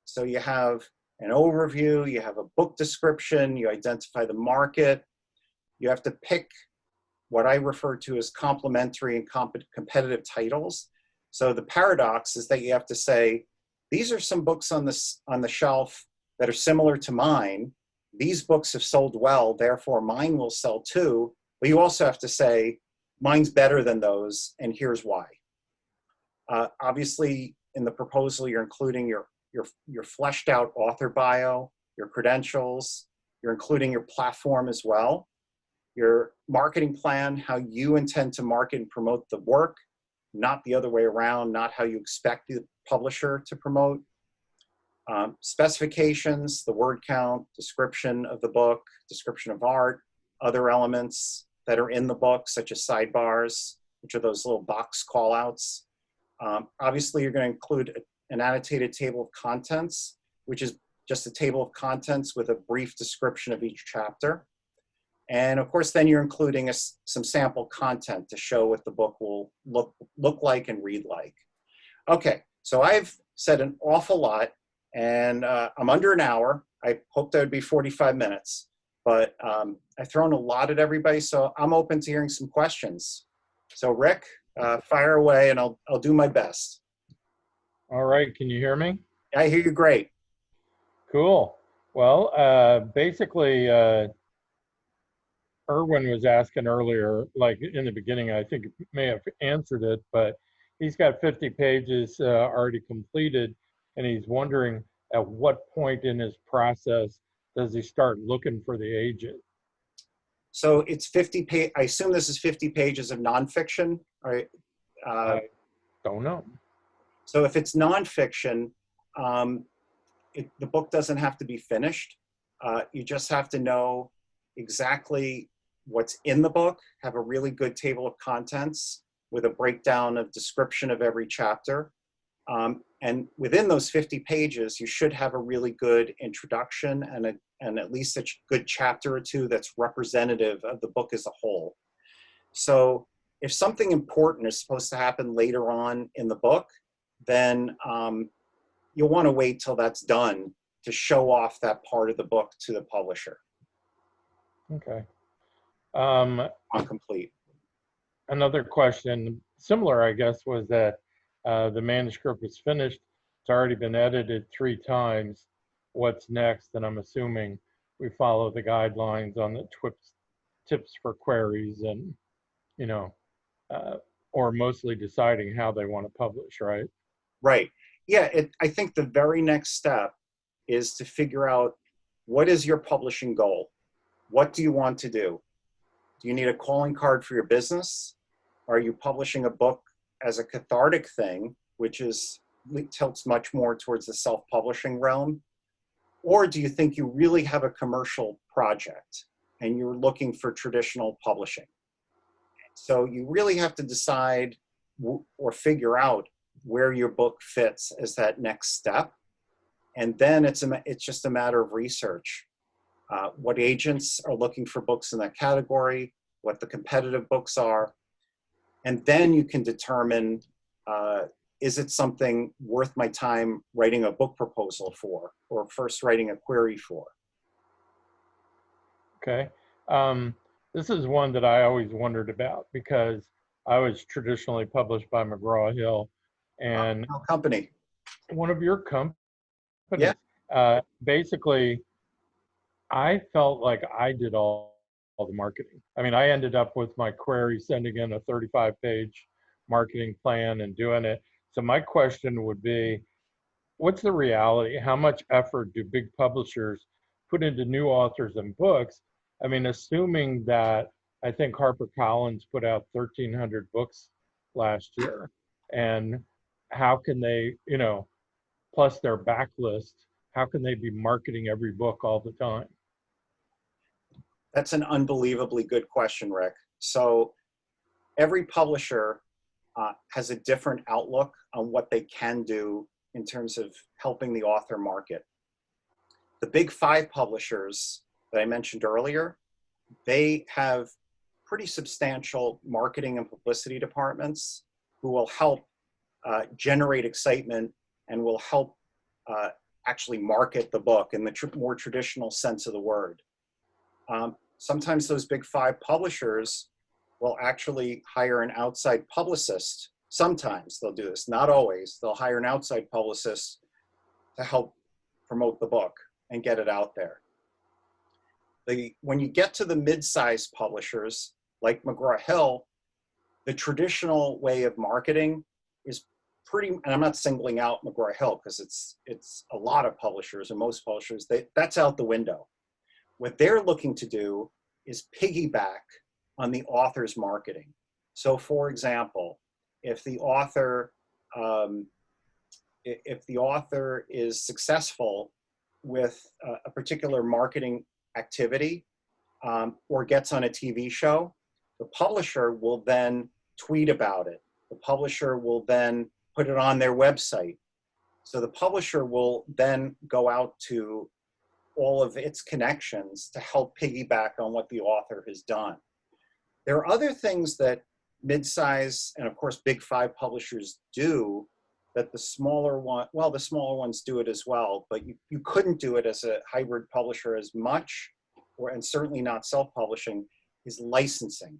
So you have an overview, you have a book description, you identify the market, you have to pick what I refer to as complementary and competitive titles. So the paradox is that you have to say, these are some books on the shelf that are similar to mine. These books have sold well, therefore mine will sell too. But you also have to say, mine's better than those, and here's why. Obviously, in the proposal, you're including your fleshed out author bio, your credentials, you're including your platform as well, your marketing plan, how you intend to market and promote the work, not the other way around, not how you expect the publisher to promote. Specifications, the word count, description of the book, description of art, other elements that are in the book, such as sidebars, which are those little box callouts. Obviously, you're going to include an annotated table of contents, which is just a table of contents with a brief description of each chapter. And of course, then you're including some sample content to show what the book will look like and read like. Okay, so I've said an awful lot, and I'm under an hour. I hoped that would be 45 minutes, but I've thrown a lot at everybody, so I'm open to hearing some questions. So Rick, fire away, and I'll do my best. All right, can you hear me? I hear you great. Cool. Well, basically, Erwin was asking earlier, like in the beginning, I think may have answered it, but he's got 50 pages already completed, and he's wondering at what point in his process does he start looking for the agent? So it's 50 page. I assume this is 50 pages of nonfiction, right? I don't know. So if it's nonfiction, the book doesn't have to be finished. You just have to know exactly what's in the book, have a really good table of contents with a breakdown of description of every chapter. And within those 50 pages, you should have a really good introduction and at least a good chapter or two that's representative of the book as a whole. So if something important is supposed to happen later on in the book, then you'll want to wait till that's done to show off that part of the book to the publisher. Okay. On complete. Another question, similar, I guess, was that the manuscript was finished. It's already been edited 3 times. What's next? And I'm assuming we follow the guidelines on the tips for queries and, you know, or mostly deciding how they want to publish, right? Right. Yeah, I think the very next step is to figure out what is your publishing goal? What do you want to do? Do you need a calling card for your business? Are you publishing a book as a cathartic thing, which tilts much more towards the self-publishing realm? Or do you think you really have a commercial project and you're looking for traditional publishing? So you really have to decide or figure out where your book fits as that next step. And then it's just a matter of research. What agents are looking for books in that category, what the competitive books are, and then you can determine, is it something worth my time writing a book proposal for, or first writing a query for? Okay. This is one that I always wondered about because I was traditionally published by McGraw-Hill, and company. One of your companies. Yeah. Basically, I felt like I did all the marketing. I mean, I ended up with my query sending in a 35-page marketing plan and doing it. So my question would be, what's the reality? How much effort do big publishers put into new authors and books? I mean, assuming that I think HarperCollins put out 1,300 books last year, and how can they, you know, plus their backlist, how can they be marketing every book all the time? That's an unbelievably good question, Rick. So every publisher has a different outlook on what they can do in terms of helping the author market. The big 5 publishers that I mentioned earlier, they have pretty substantial marketing and publicity departments who will help generate excitement and will help actually market the book in the more traditional sense of the word. Sometimes those big 5 publishers will actually hire an outside publicist. Sometimes they'll do this, not always. They'll hire an outside publicist to help promote the book and get it out there. When you get to the mid-sized publishers, like McGraw-Hill, the traditional way of marketing is pretty, and I'm not singling out McGraw-Hill because it's a lot of publishers, and most publishers, that's out the window. What they're looking to do is piggyback on the author's marketing. So for example, if the author is successful with a particular marketing activity or gets on a TV show, the publisher will then tweet about it. The publisher will then put it on their website. So the publisher will then go out to all of its connections to help piggyback on what the author has done. There are other things that mid-size and of course big five publishers do that the smaller ones do it as well, but you couldn't do it as a hybrid publisher as much, and certainly not self-publishing, is licensing.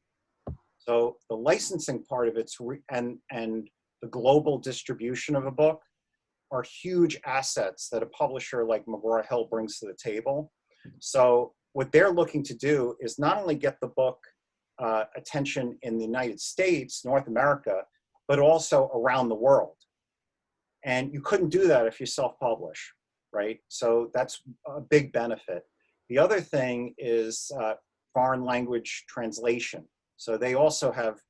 So the licensing part of it's and the global distribution of a book are huge assets that a publisher like McGraw-Hill brings to the table. So what they're looking to do is not only get the book attention in the United States, North America, but also around the world. And you couldn't do that if you self-publish, right? So that's a big benefit. The other thing is foreign language translation. So they also have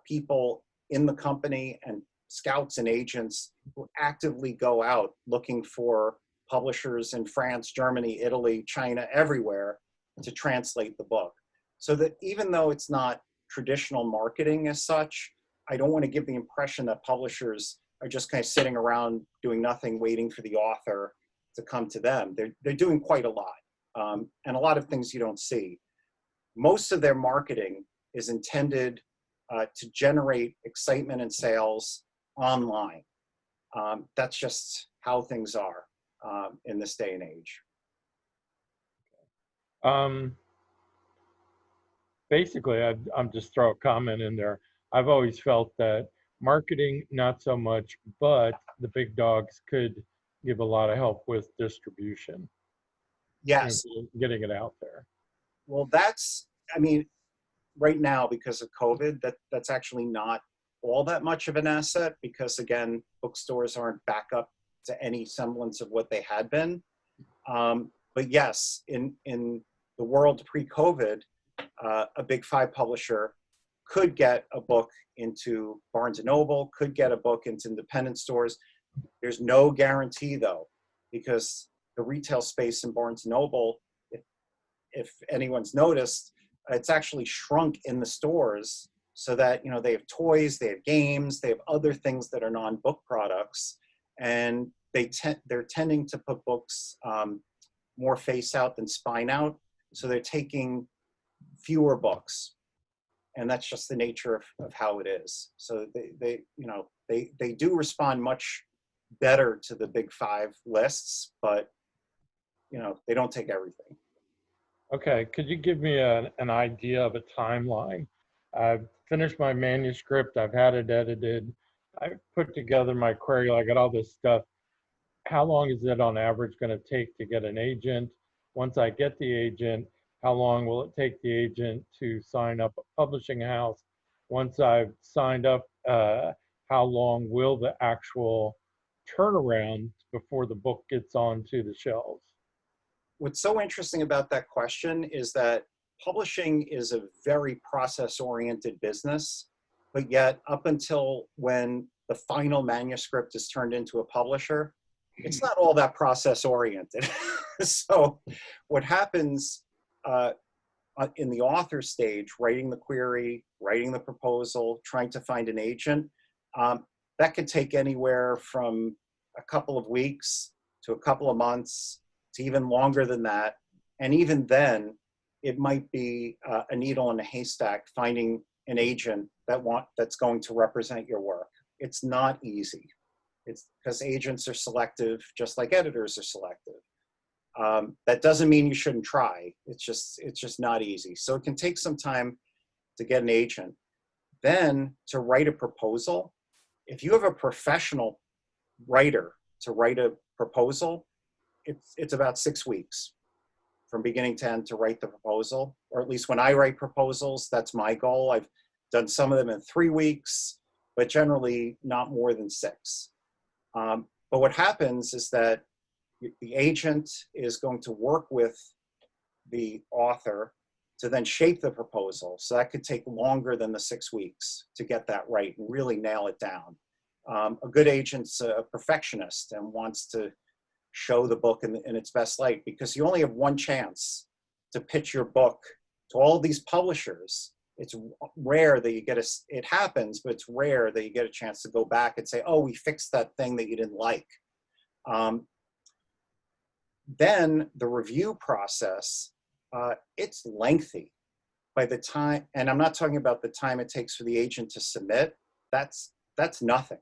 people in the company and scouts and agents who actively go out looking for publishers in France, Germany, Italy, China, everywhere to translate the book. So that even though it's not traditional marketing as such, I don't want to give the impression that publishers are just kind of sitting around doing nothing, waiting for the author to come to them. They're doing quite a lot, and a lot of things you don't see. Most of their marketing is intended to generate excitement and sales online. That's just how things are in this day and age. Basically, I'm just throw a comment in there. I've always felt that marketing, not so much, but the big dogs could give a lot of help with distribution. Yes. Getting it out there. Well, I mean, right now, because of COVID, that's actually not all that much of an asset because, again, bookstores aren't back up to any semblance of what they had been. But yes, in the world pre-COVID, a big five publisher could get a book into Barnes & Noble, could get a book into independent stores. There's no guarantee, though, because the retail space in Barnes & Noble, if anyone's noticed, it's actually shrunk in the stores so that, you know, they have toys, they have games, they have other things that are non-book products, and they're tending to put books more face out than spine out. So they're taking fewer books, and that's just the nature of how it is. So they do respond much better to the big five lists, but you know, they don't take everything. Okay, could you give me an idea of a timeline? I've finished my manuscript, I've had it edited, I've put together my query, I got all this stuff. How long is it on average going to take to get an agent? Once I get the agent, how long will it take the agent to sign up a publishing house? Once I've signed up, how long will the actual turnaround before the book gets onto the shelves? What's so interesting about that question is that publishing is a very process-oriented business, but yet up until when the final manuscript is turned into a publisher, it's not all that process-oriented. So what happens in the author stage, writing the query, writing the proposal, trying to find an agent, that could take anywhere from a couple of weeks to a couple of months to even longer than that. And even then, it might be a needle in a haystack finding an agent that's going to represent your work. It's not easy. It's because agents are selective, just like editors are selective. That doesn't mean you shouldn't try. It's just not easy. So it can take some time to get an agent. Then to write a proposal, if you have a professional writer to write a proposal, it's about 6 weeks from beginning to end to write the proposal, or at least when I write proposals, that's my goal. I've done some of them in 3 weeks, but generally not more than 6. But what happens is that the agent is going to work with the author to then shape the proposal. So that could take longer than the 6 weeks to get that right and really nail it down. A good agent's a perfectionist and wants to show the book in its best light, because you only have one chance to pitch your book to all these publishers. It's rare that you get it happens, but it's rare that you get a chance to go back and say, oh, we fixed that thing that you didn't like. Then the review process, it's lengthy. By the time, and I'm not talking about the time it takes for the agent to submit, that's nothing.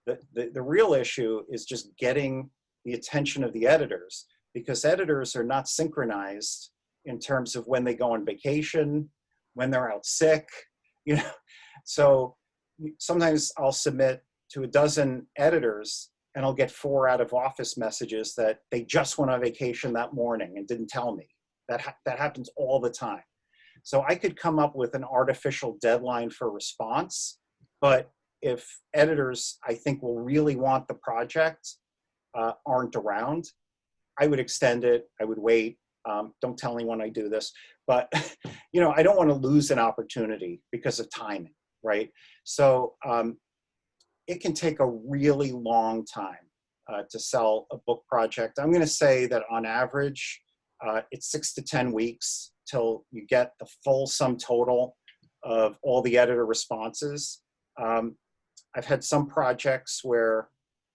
The real issue is just getting the attention of the editors, because editors are not synchronized in terms of when they go on vacation, when they're out sick, you know. So sometimes I'll submit to a dozen editors and I'll get 4 out of office messages that they just went on vacation that morning and didn't tell me. That happens all the time. So I could come up with an artificial deadline for response, but if editors I think will really want the project aren't around, I would extend it, I would wait. Don't tell anyone I do this, but you know, I don't want to lose an opportunity because of timing, right? So it can take a really long time to sell a book project. I'm going to say that on average, it's 6 to 10 weeks till you get the full sum total of all the editor responses. I've had some projects where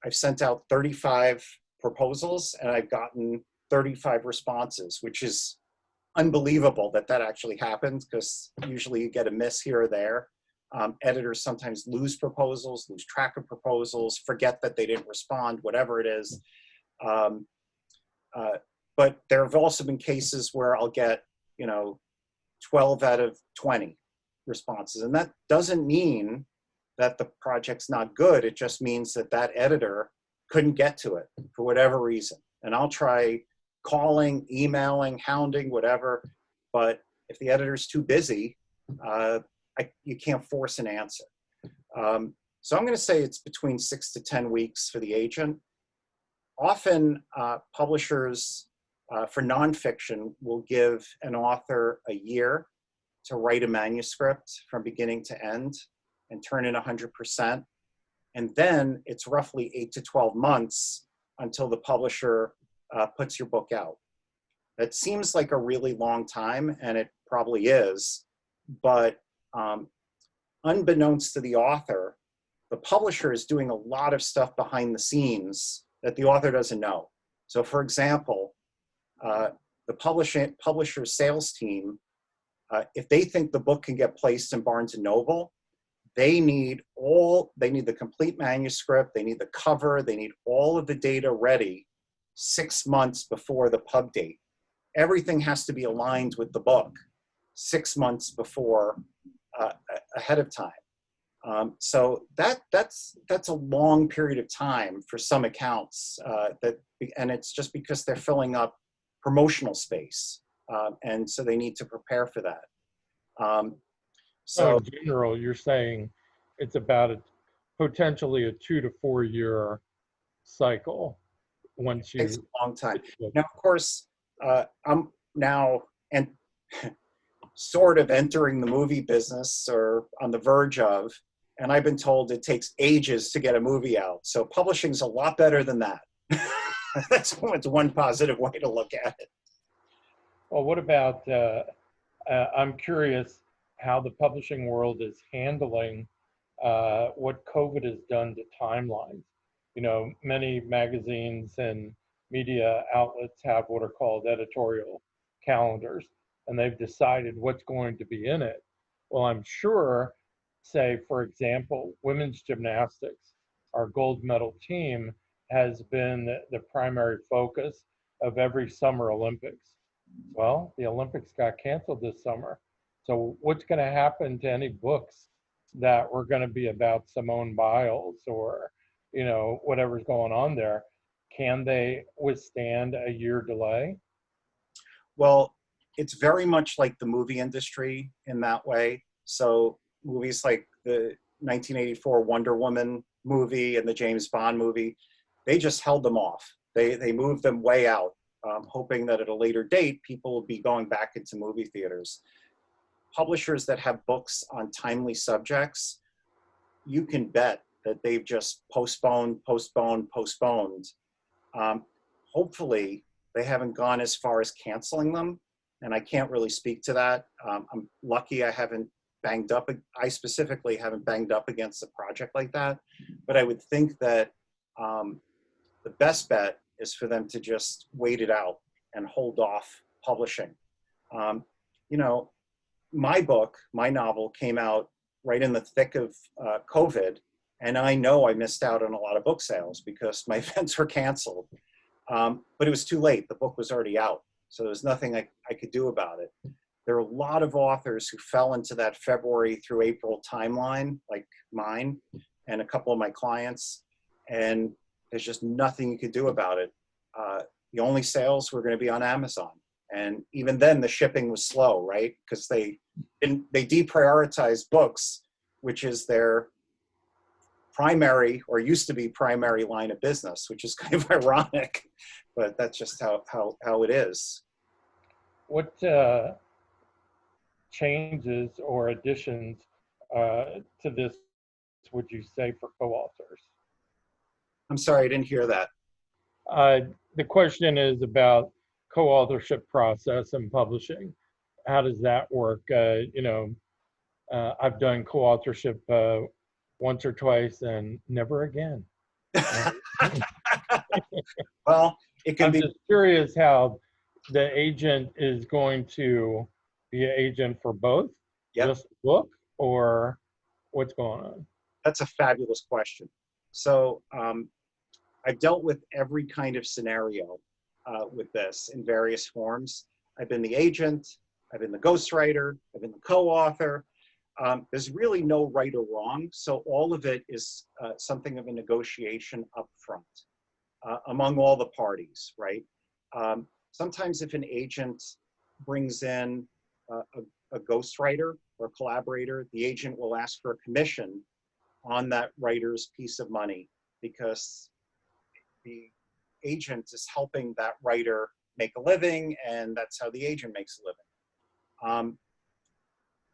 I've sent out 35 proposals and I've gotten 35 responses, which is unbelievable that actually happens, because usually you get a miss here or there. Editors sometimes lose proposals, lose track of proposals, forget that they didn't respond, whatever it is. But there have also been cases where I'll get, you know, 12 out of 20 responses. And that doesn't mean that the project's not good. It just means that editor couldn't get to it for whatever reason. And I'll try calling, emailing, hounding, whatever. But if the editor's too busy, you can't force an answer. So I'm going to say it's between 6 to 10 weeks for the agent. Often publishers for nonfiction will give an author a year to write a manuscript from beginning to end and turn in 100%. And then it's roughly 8 to 12 months until the publisher puts your book out. That seems like a really long time, and it probably is, but unbeknownst to the author, the publisher is doing a lot of stuff behind the scenes that the author doesn't know. So for example, the publisher's sales team, if they think the book can get placed in Barnes & Noble, they need the complete manuscript, they need the cover, they need all of the data ready 6 months before the pub date. Everything has to be aligned with the book 6 months before, ahead of time. So that's a long period of time for some accounts, and it's just because they're filling up promotional space, and so they need to prepare for that. So in general, you're saying it's about potentially a 2 to 4 year cycle once you. It takes a long time. Now, of course, I'm now and sort of entering the movie business, or on the verge of, and I've been told it takes ages to get a movie out. So publishing's a lot better than that. That's one positive way to look at it. Well, what about, I'm curious how the publishing world is handling what COVID has done to timelines. You know, many magazines and media outlets have what are called editorial calendars, and they've decided what's going to be in it. Well, I'm sure, say, for example, women's gymnastics, our gold medal team, has been the primary focus of every Summer Olympics. Well, the Olympics got canceled this summer. So what's going to happen to any books that were going to be about Simone Biles or, you know, whatever's going on there? Can they withstand a year delay? Well, it's very much like the movie industry in that way. So movies like the 1984 Wonder Woman movie and the James Bond movie, they just held them off. They moved them way out, hoping that at a later date, people will be going back into movie theaters. Publishers that have books on timely subjects, you can bet that they've just postponed. Hopefully, they haven't gone as far as canceling them, and I can't really speak to that. I'm lucky I specifically haven't banged up against a project like that, but I would think that the best bet is for them to just wait it out and hold off publishing. You know, my book, my novel came out right in the thick of COVID, and I know I missed out on a lot of book sales because my events were canceled. But it was too late. The book was already out. So there's nothing I could do about it. There are a lot of authors who fell into that February through April timeline, like mine and a couple of my clients, and there's just nothing you could do about it. The only sales were going to be on Amazon. And even then the shipping was slow, right? Because they deprioritized books, which is their primary, or used to be primary, line of business, which is kind of ironic, but that's just how it is. What changes or additions to this would you say for co-authors? I'm sorry, I didn't hear that. The question is about co-authorship process and publishing. How does that work? You know, I've done co-authorship once or twice and never again. Well, it can I'm be. just curious how the agent is going to be an agent for both, Yep. just the book, or what's going on? That's a fabulous question. So I've dealt with every kind of scenario with this in various forms. I've been the agent, I've been the ghostwriter, I've been the co-author. There's really no right or wrong. So all of it is something of a negotiation up front among all the parties, right? Sometimes if an agent brings in a ghostwriter or collaborator, the agent will ask for a commission on that writer's piece of money because the agent is helping that writer make a living, and that's how the agent makes a living.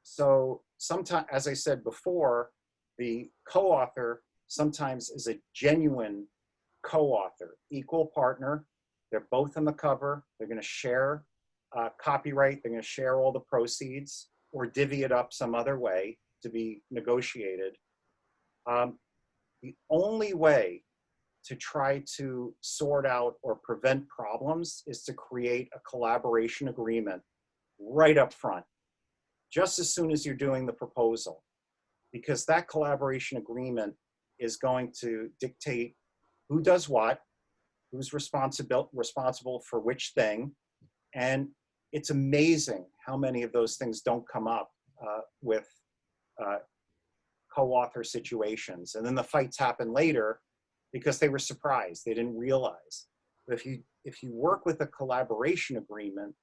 So sometimes, as I said before, the co-author sometimes is a genuine co-author, equal partner. They're both on the cover. They're going to share copyright. They're going to share all the proceeds or divvy it up some other way to be negotiated. The only way to try to sort out or prevent problems is to create a collaboration agreement right up front, just as soon as you're doing the proposal, because that collaboration agreement is going to dictate who does what, who's responsible for which thing. And it's amazing how many of those things don't come up with co-author situations. And then the fights happen later because they were surprised, they didn't realize. But if you work with a collaboration agreement,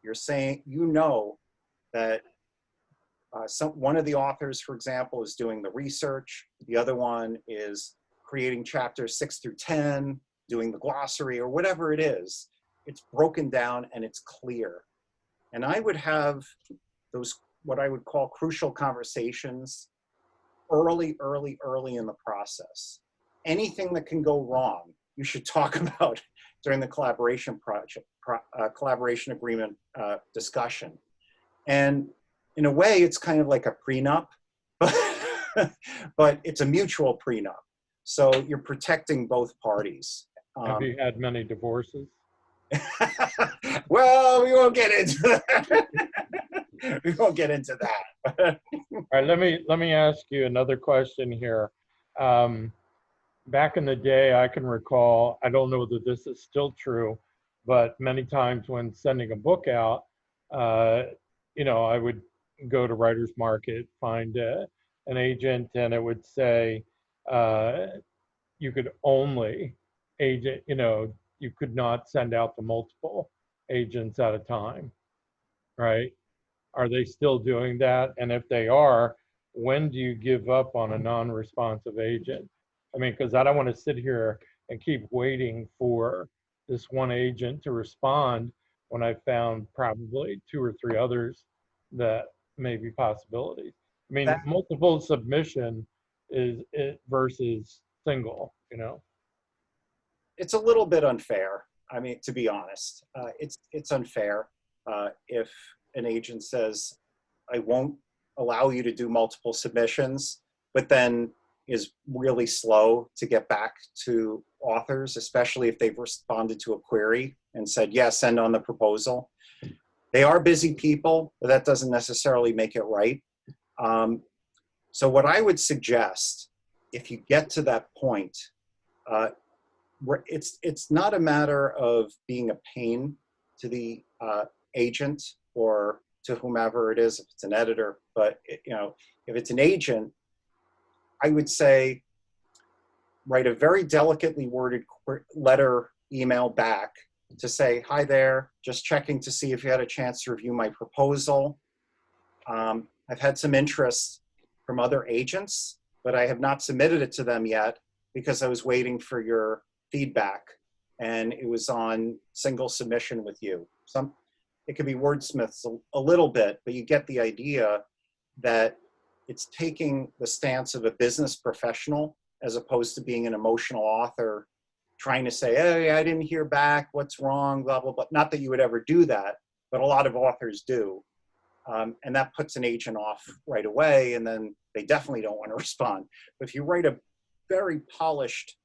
you're saying, you know, that one of the authors, for example, is doing the research. The other one is creating chapters 6 through 10, doing the glossary or whatever it is. It's broken down and it's clear. And I would have those, what I would call crucial conversations early in the process. Anything that can go wrong, you should talk about during the collaboration collaboration agreement discussion. And in a way, it's kind of like a prenup, but it's a mutual prenup. So you're protecting both parties. Have you had many divorces? Well, we won't get into that. We won't get into that. All right, let me ask you another question here. Back in the day, I can recall, I don't know that this is still true, but many times when sending a book out, you know, I would go to Writer's Market, find an agent, and it would say you could only agent, you know, you could not send out to multiple agents at a time, right? Are they still doing that? And if they are, when do you give up on a non-responsive agent? I mean, because I don't want to sit here and keep waiting for this one agent to respond when I found probably 2 or 3 others that may be possibilities. I mean, multiple submission is it versus single, you know? It's a little bit unfair. I mean, to be honest, it's unfair if an agent says, I won't allow you to do multiple submissions, but then, is really slow to get back to authors, especially if they've responded to a query and said, yeah, send on the proposal. They are busy people, but that doesn't necessarily make it right. So what I would suggest, if you get to that point, where it's not a matter of being a pain to the agent or to whomever it is, if it's an editor, but you know, if it's an agent, I would say write a very delicately worded letter, email back to say, hi there, just checking to see if you had a chance to review my proposal. I've had some interest from other agents, but I have not submitted it to them yet because I was waiting for your feedback, and it was on single submission with you. It could be wordsmiths a little bit, but you get the idea that it's taking the stance of a business professional as opposed to being an emotional author trying to say, hey, I didn't hear back, what's wrong, blah, blah, blah. Not that you would ever do that, but a lot of authors do. And that puts an agent off right away, and then they definitely don't want to respond. But if you write a very polished,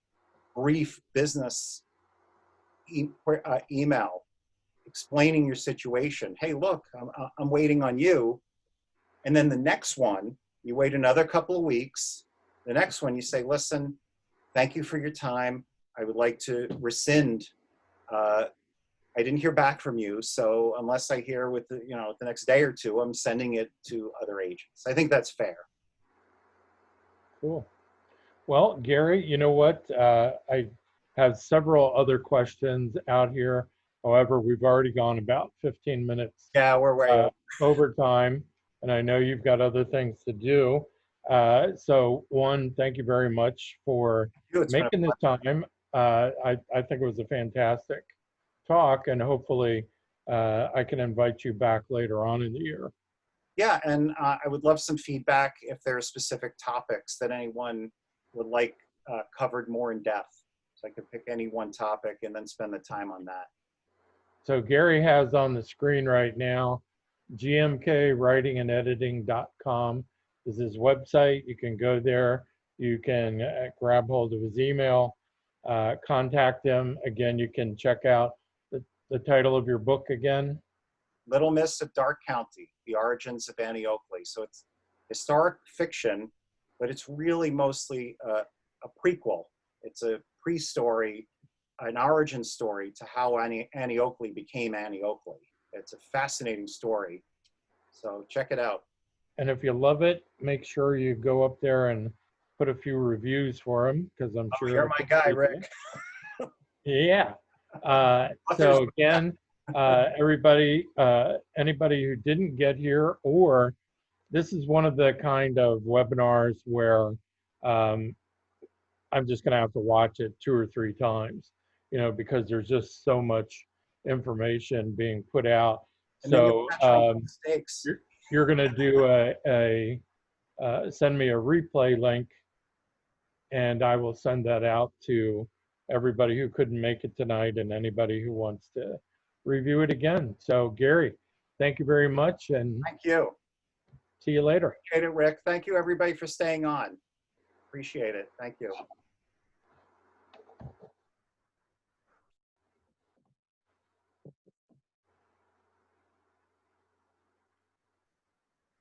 brief business email explaining your situation, hey, look, I'm waiting on you. And then the next one, you wait another couple of weeks. The next one, you say, listen, thank you for your time. I would like to rescind. I didn't hear back from you, so unless I hear with the next day or two, I'm sending it to other agents. I think that's fair. Cool. Well, Gary, you know what? I have several other questions out here. However, we've already gone about 15 minutes Yeah, we're way over time, and I know you've got other things to do. So one, thank you very much for making the time. I think it was a fantastic talk, and hopefully I can invite you back later on in the year. Yeah, and I would love some feedback if there are specific topics that anyone would like covered more in depth. So I could pick any one topic and then spend the time on that. So Gary has on the screen right now, gmkwritingandediting.com is his website. You can go there. You can grab hold of his email, contact him. Again, you can check out the title of your book again. Little Miss of Dark County, The Origins of Annie Oakley. So it's historic fiction, but it's really mostly a prequel. It's a pre-story, an origin story to how Annie Oakley became Annie Oakley. It's a fascinating story. So check it out. And if you love it, make sure you go up there and put a few reviews for him, because I'm sure you're my guy, Rick. Yeah. So again, everybody, anybody who didn't get here, or this is one of the kind of webinars where I'm just going to have to watch it 2 or 3 times, because there's just so much information being put out. And so mistakes. You're going to do send me a replay link, and I will send that out to everybody who couldn't make it tonight and anybody who wants to review it again. So Gary, thank you very much, and thank you. See you later. Appreciate it, Rick. Thank you, everybody, for staying on. Appreciate it. Thank you.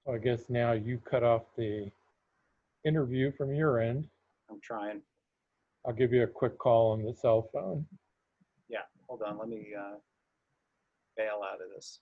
I guess now you cut off the interview from your end. I'm trying. I'll give you a quick call on the cell phone. Yeah, hold on. Let me bail out of this.